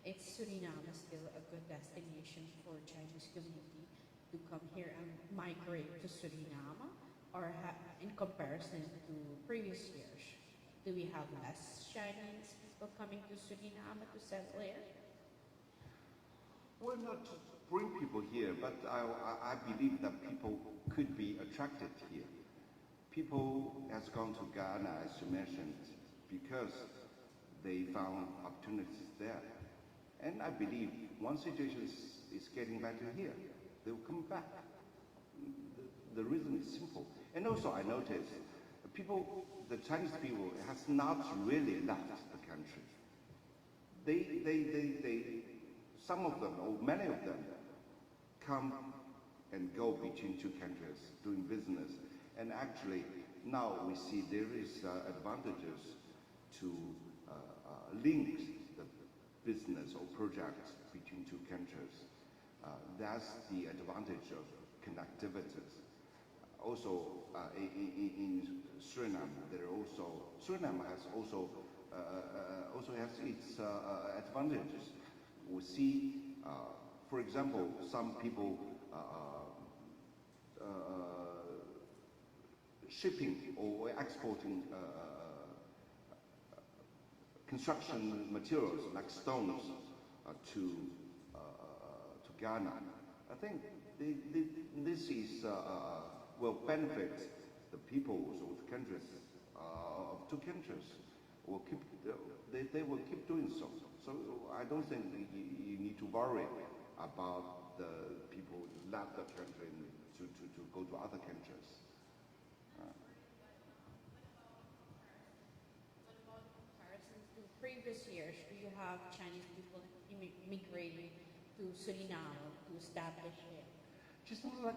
it's Suriname still a good destination for Chinese community to come here and migrate to Suriname, or in comparison to previous years, do we have less Chinese people coming to Suriname to settle here? Well, not to bring people here, but I believe that people could be attracted here. People has gone to Ghana, as you mentioned, because they found opportunities there. And I believe one situation is getting better here. They will come back. The reason is simple. And also I noticed the Chinese people has not really left the country. Some of them, or many of them, come and go between two countries doing business. And actually, now we see there is advantages to link the business or projects between two countries. That's the advantage of connectivities. Also, in Suriname, Suriname has also has its advantages. We see, for example, some people shipping or exporting construction materials like stones to Ghana. I think this is will benefit the peoples of the countries of two countries. Will keep they will keep doing so. So I don't think you need to worry about the people who left the country to go to other countries. What about comparisons to previous years? Do you have Chinese people immigrating to Suriname to establish here? Just like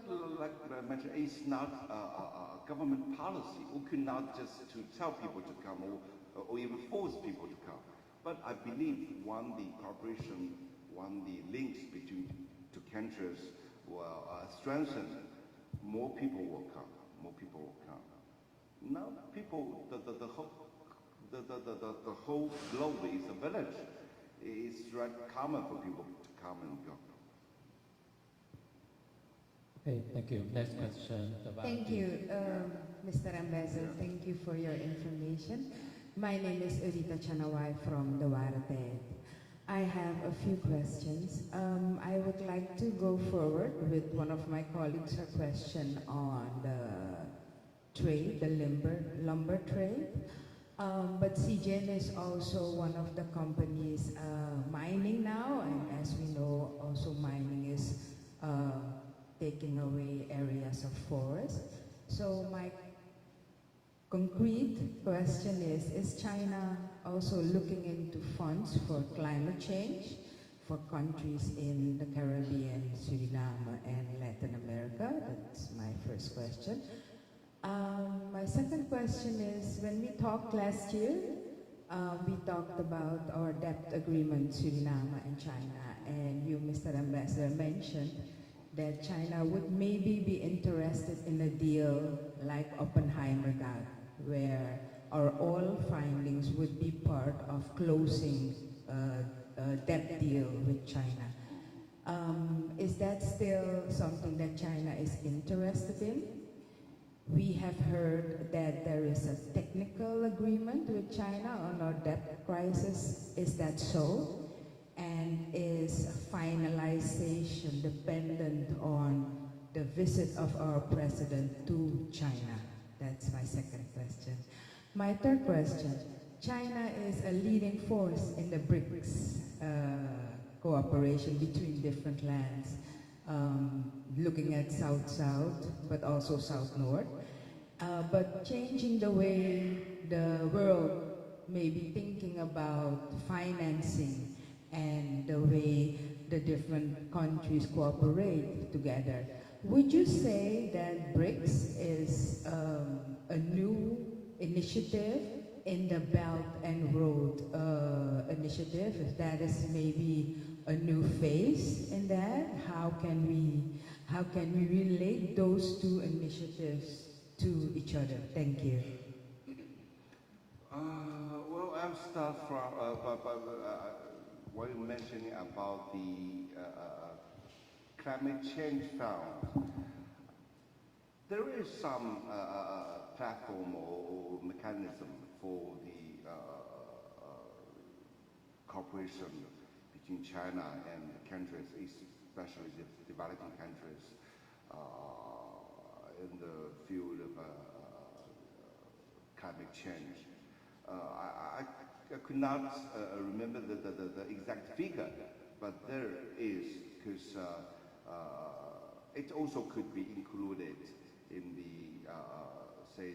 I mentioned, it's not a government policy. We could not just to tell people to come or even force people to come. But I believe when the cooperation, when the links between two countries will strengthen, more people will come. More people will come. Now, people, the whole globe is a village. It's right common for people to come and go. Okay, thank you. Next question. Thank you, Mr. Ambassador. Thank you for your information. My name is Urita Chanawai from the Warate. I have a few questions. I would like to go forward with one of my colleagues' question on the trade, the lumber trade. But CGN is also one of the companies mining now, and as we know, also mining is taking away areas of forest. So my concrete question is China also looking into funds for climate change for countries in the Caribbean, Suriname, and Latin America? That's my first question. My second question is, when we talked last year, we talked about our debt agreement, Suriname and China, and you, Mr. Ambassador, mentioned that China would maybe be interested in a deal like Oppenheimer got, where our oil findings would be part of closing a debt deal with China. Is that still something that China is interested in? We have heard that there is a technical agreement with China on our debt crisis. Is that so? And is finalization dependent on the visit of our president to China? That's my second question. My third question, China is a leading force in the BRICS cooperation between different lands, looking at South-South, but also South-North. But changing the way the world may be thinking about financing and the way the different countries cooperate together. Would you say that BRICS is a new initiative in the Belt and Road initiative? If that is maybe a new phase in that, how can we relate those two initiatives to each other? Thank you. Well, I'll start from what you mentioned about the climate change fund. There is some platform or mechanism for the cooperation between China and countries, especially the developing countries, in the field of climate change. could not remember the exact figure, but there is, because it also could be included in the, say,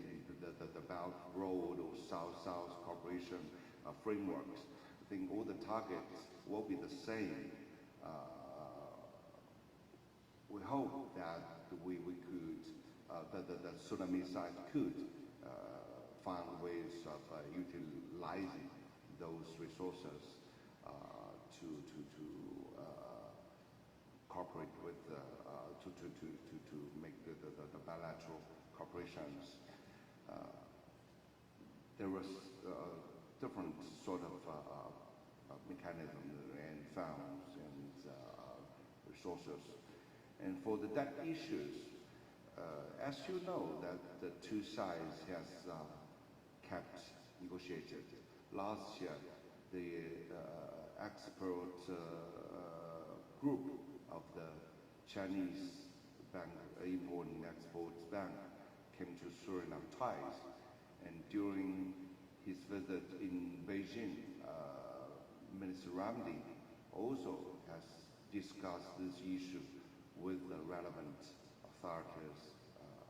the Belt Road or South-South cooperation frameworks. I think all the targets will be the same. We hope that we could, the Suriname side could find ways of utilizing those resources to cooperate with, to make the bilateral cooperations. There was different sort of mechanisms and funds and resources. And for the debt issues, as you know, that the two sides has kept negotiated. Last year, the export group of the Chinese bank, Import and Exports Bank, came to Suriname twice. And during his visit in Beijing, Minister Ramdi also has discussed this issue with the relevant authorities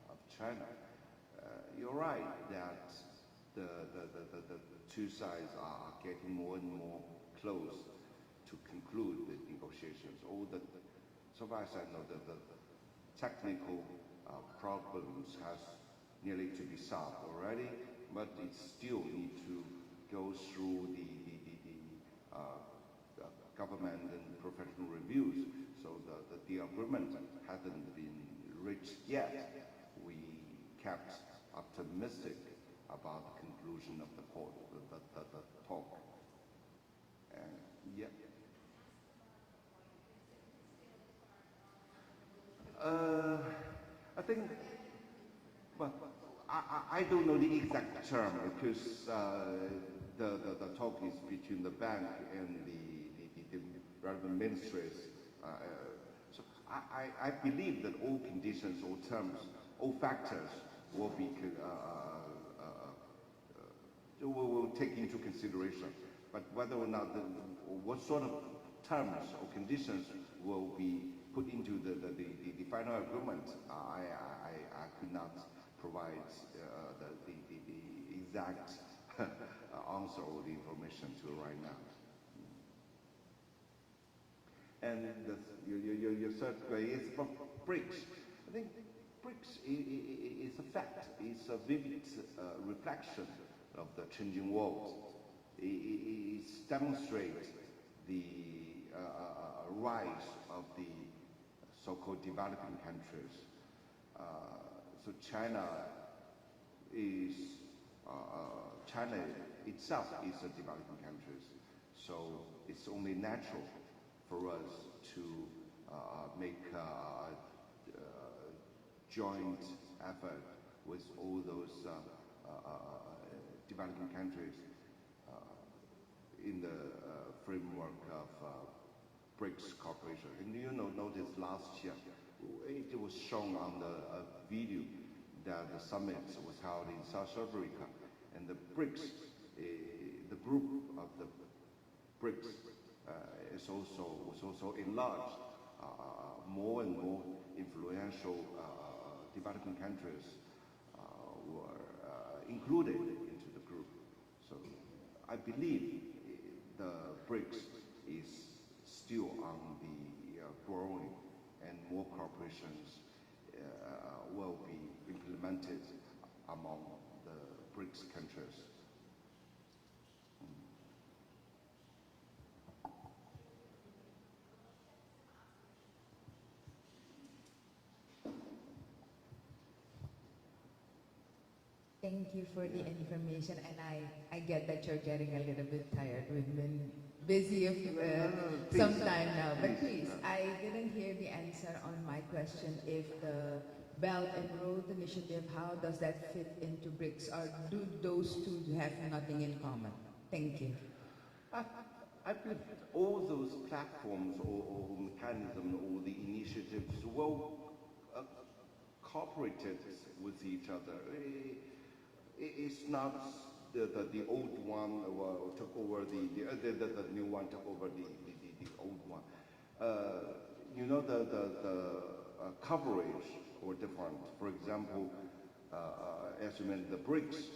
of China. You're right that the two sides are getting more and more close to conclude the negotiations. So far as I know, the technical problems has nearly to be solved already, but it still need to go through the government and professional reviews. So the agreement hasn't been reached yet. We kept optimistic about the conclusion of the talk. And yeah. I think, but I don't know the exact term because the talk is between the bank and the relevant ministries. So I believe that all conditions, all terms, all factors will be will take into consideration. But whether or not what sort of terms or conditions will be put into the final agreement, I could not provide the exact answer or the information to right now. And your third question is from BRICS. I think BRICS is a fact. It's a vivid reflection of the changing world. It demonstrates the rise of the so-called developing countries. So China itself is a developing country. So it's only natural for us to make a joint effort with all those developing countries in the framework of BRICS cooperation. And you notice last year, it was shown on the video that the summit was held in South Africa, and the BRICS, the group of the BRICS was also enlarged. More and more influential developing countries were included into the group. So I believe the BRICS is still on the growing, and more corporations will be implemented among the BRICS countries. Thank you for the information, and I get that you're getting a little bit tired. We've been busy some time now, but please, I didn't hear the answer on my question. If the Belt and Road Initiative, how does that fit into BRICS, or do those two have nothing in common? Thank you. I believe all those platforms or mechanisms or the initiatives will cooperate with each other. It's not the old one took over the new one took over the old one. You know, the coverage were different. For example, as you mentioned, the BRICS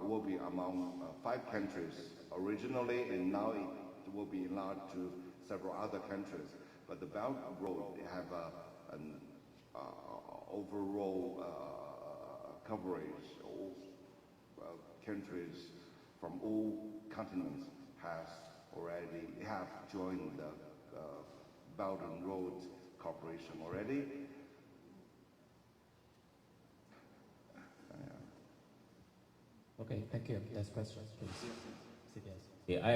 will be among 5 countries originally, and now it will be enlarged to several other countries. But the Belt and Road have an overall coverage. All countries from all continents have joined the Belt and Road Corporation already. Okay, thank you. Next question, please. CBS. Yeah,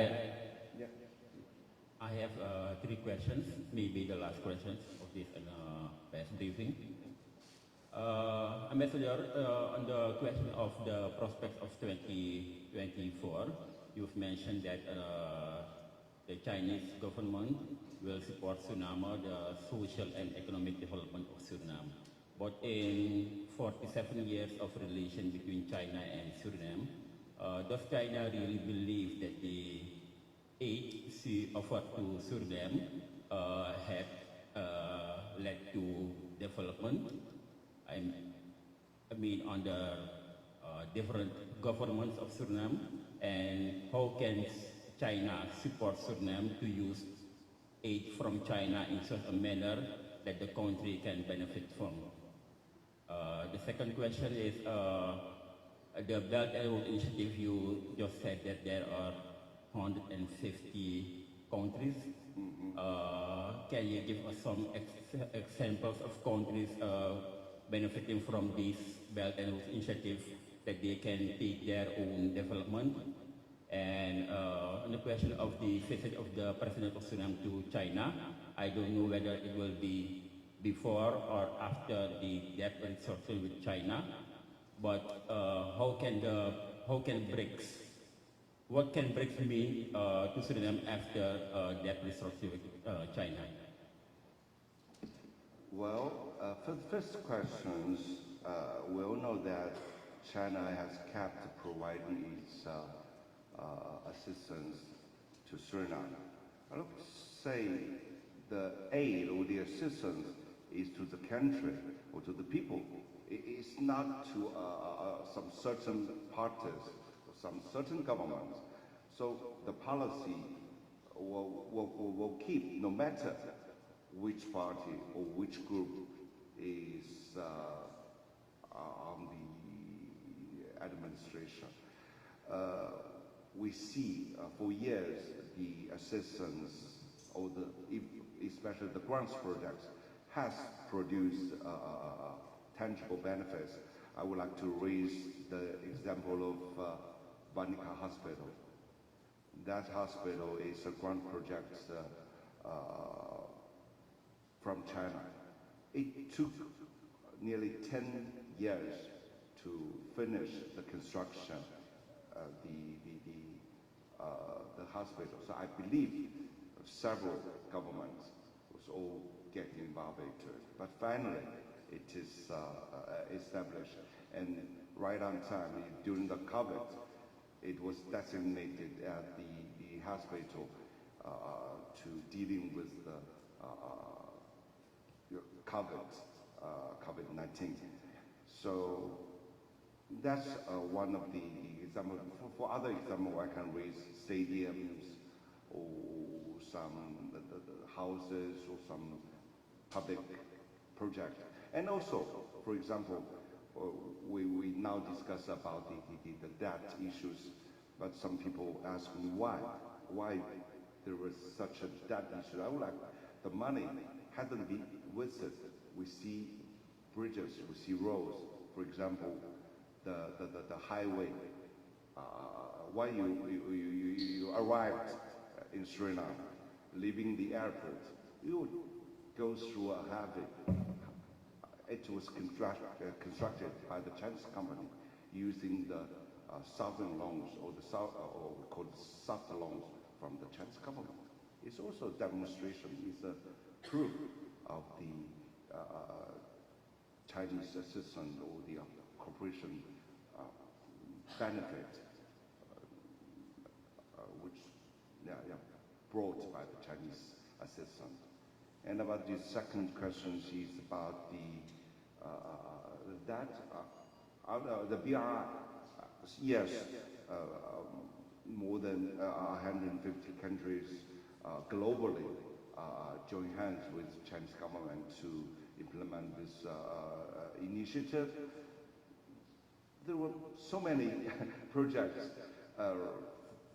I have 3 questions, maybe the last questions of this press briefing. Ambassador, on the question of the prospects of 2024, you've mentioned that the Chinese government will support Suriname, the social and economic development of Suriname. But in 47 years of relation between China and Suriname, does China really believe that the aid she offered to Suriname had led to development? I mean, on the different governments of Suriname, and how can China support Suriname to use aid from China in such a manner that the country can benefit from? The second question is the Belt and Road Initiative. You just said that there are 150 countries. Can you give us some examples of countries benefiting from this Belt and Road Initiative that they can take their own development? And on the question of the visit of the President of Suriname to China, I don't know whether it will be before or after the debt restructuring with China, but how can BRICS, what can BRICS mean to Suriname after debt restructuring with China? Well, for the first questions, we all know that China has kept providing its assistance to Suriname. I would say the aid or the assistance is to the country or to the people. It's not to some certain parties or some certain governments. So the policy will keep, no matter which party or which group is on the administration. We see for years the assistance, or especially the grants projects, has produced tangible benefits. I would like to raise the example of Banika Hospital. That hospital is a grant project from China. It took nearly 10 years to finish the construction of the hospital. So I believe several governments was all getting involved into it. But finally, it is established, and right on time, during the COVID, it was designated as the hospital to dealing with the COVID-19. So that's one of the examples. For other examples, I can raise stadiums or some houses or some public project. And also, for example, we now discuss about the debt issues, but some people ask me why there was such a debt issue. I would like, the money hasn't been wasted. We see bridges, we see roads. For example, the highway. When you arrived in Suriname, leaving the airport, you would go through a highway. It was constructed by the Chinese company using the sovereign loans or we call it soft loans from the Chinese government. It's also a demonstration, it's a proof of the Chinese assistance or the cooperation benefit which brought by the Chinese assistance. And about the second question is about the BRI. Yes, more than 150 countries globally join hands with the Chinese government to implement this initiative. There were so many projects.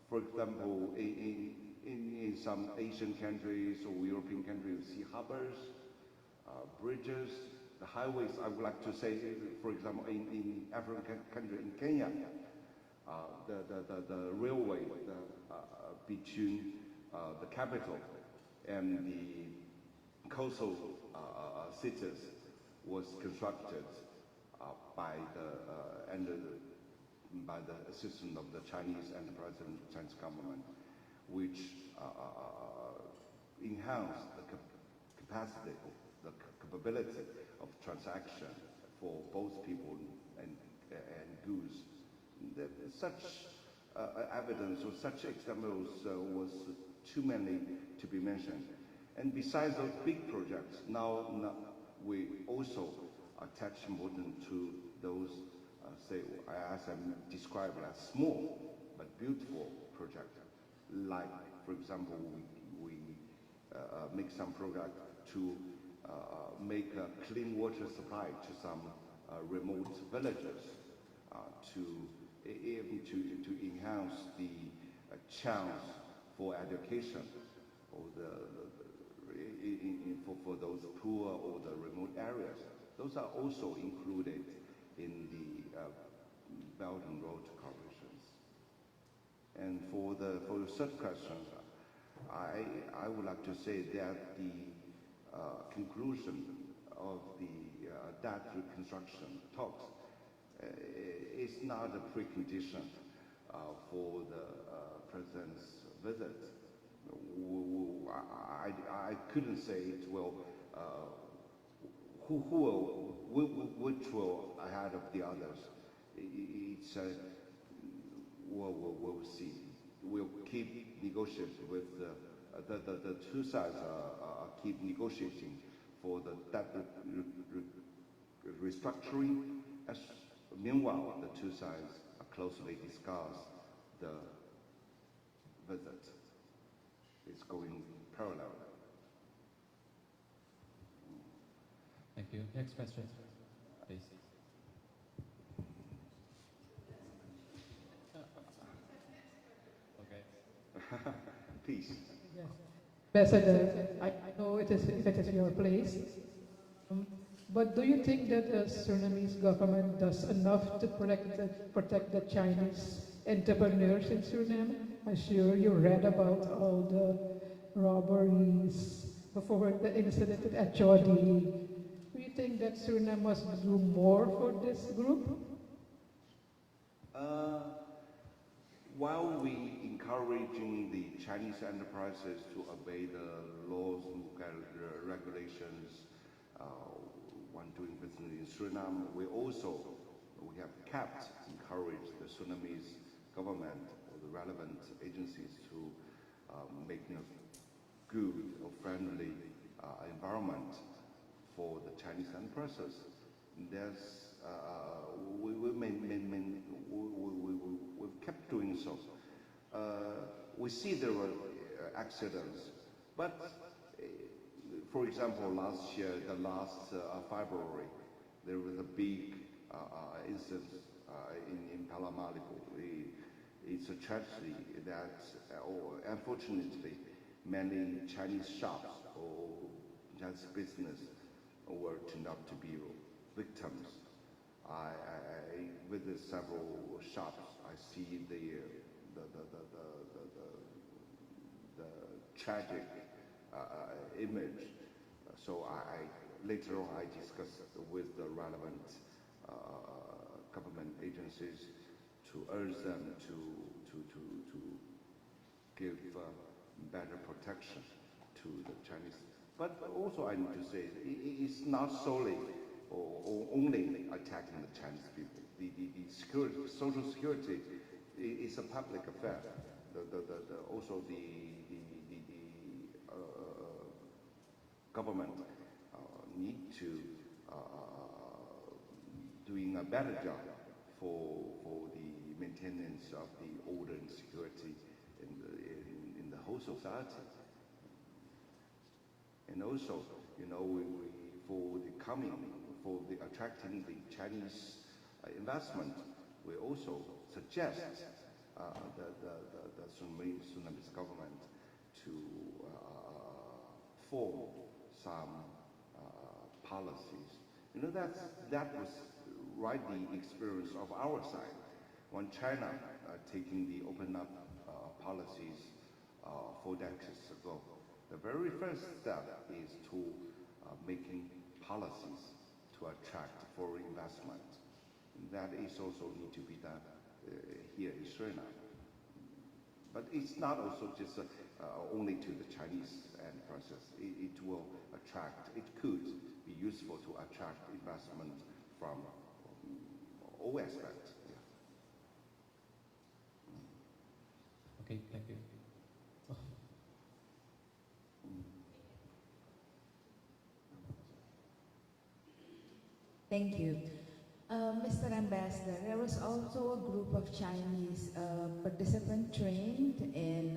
For example, in some Asian countries or European countries, sea harbors, bridges, the highways. I would like to say, for example, in African country, in Kenya, the railway between the capital and the coastal cities was constructed by the assistance of the Chinese enterprise and the Chinese government, which enhanced the capacity, the capability of transaction for both people and goods. Such evidence or such examples was too many to be mentioned. And besides those big projects, now we also attach importance to those, as I described, as small but beautiful projects. Like, for example, we make some project to make a clean water supply to some remote villages, to enhance the chance for education for those poor or the remote areas. Those are also included in the Belt and Road Corporations. And for the third question, I would like to say that the conclusion of the debt reconstruction talks is not a precondition for the President's visit. I couldn't say it will, which will ahead of the others. It's we'll see. We'll keep negotiating with the two sides. Keep negotiating for the debt restructuring. Meanwhile, the two sides closely discuss the visit. It's going parallel. Thank you. Next question, please. Okay. Peace. Yes. Ambassador, I know it is your place, but do you think that the Surinamese government does enough to protect the Chinese entrepreneurs in Suriname? I'm sure you read about all the robberies before the incident at Chodi. Do you think that Suriname must do more for this group? While we encouraging the Chinese enterprises to obey the laws and regulations when doing business in Suriname, we have kept encourage the Surinamese government or the relevant agencies to make a good or friendly environment for the Chinese enterprises. We've kept doing so. We see there were accidents, but for example, last year, the last February, there was a big incident in Palamalipo. It's a tragedy that, unfortunately, many Chinese shops or Chinese business were turned out to be victims. I visit several shops. I see the tragic image. So later on I discussed with the relevant government agencies to urge them to give better protection to the Chinese. But also I need to say, it's not solely or only attacking the Chinese people. security, social security is a public affair. Also government need to doing a better job for the maintenance of the order and security in the whole society. And also, you know, for the attracting the Chinese investment, we also suggest the Surinamese government to form some policies. You know, that was right the experience of our side when China taking the open up policies 4 decades ago. The very first step is to making policies to attract foreign investment. That is also need to be done here in Suriname. But it's not also just only to the Chinese end process. It will attract, it could be useful to attract investment from all aspects. Yeah. Okay, thank you. Thank you. Mr. Ambassador, there was also a group of Chinese participants trained in,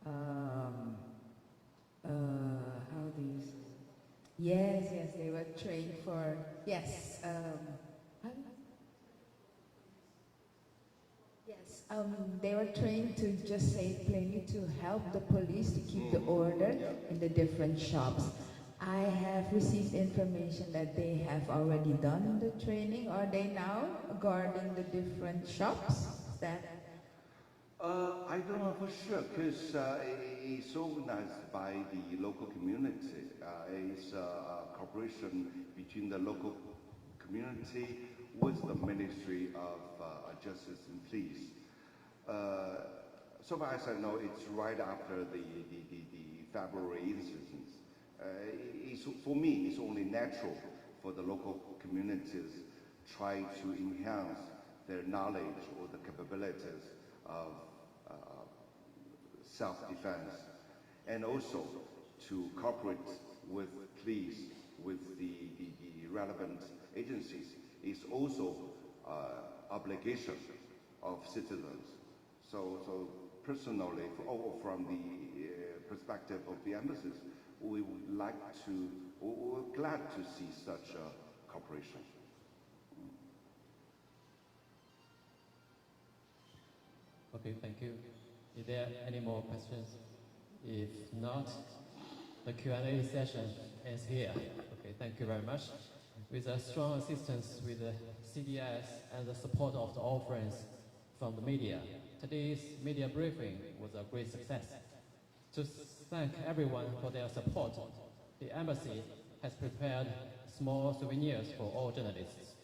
how do you say? Yes, they were trained for, yes. They were trained to just say plainly to help the police to keep the order in the different shops. I have received information that they have already done the training. Are they now guarding the different shops? Is that? I don't know for sure because it's organized by the local community. It's a cooperation between the local community with the Ministry of Justice and Police. So far as I know, it's right after the February incidents. For me, it's only natural for the local communities try to enhance their knowledge or the capabilities of self-defense, and also to cooperate with police, with the relevant agencies is also obligation of citizens. So personally, from the perspective of the embassies, we would like to, we're glad to see such a cooperation. Okay, thank you. Is there any more questions? If not, the Q&A session is here. Okay, thank you very much. With a strong assistance with the CDS and the support of all friends from the media, today's media briefing was a great success. To thank everyone for their support, the embassy has prepared small souvenirs for all journalists.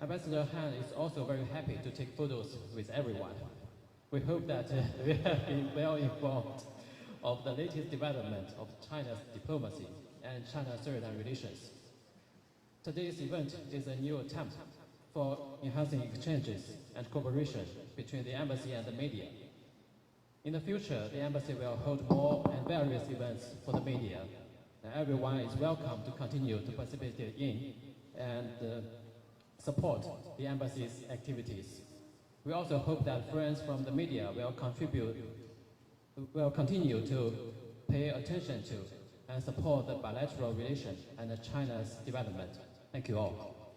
Ambassador Han is also very happy to take photos with everyone. We hope that we have been well informed of the latest development of China's diplomacy and China-Suriname relations. Today's event is a new attempt for enhancing exchanges and cooperation between the embassy and the media. In the future, the embassy will hold more and various events for the media, and everyone is welcome to continue to participate in and support the embassy's activities. We also hope that friends from the media will continue to pay attention to and support the bilateral relation and China's development. Thank you all.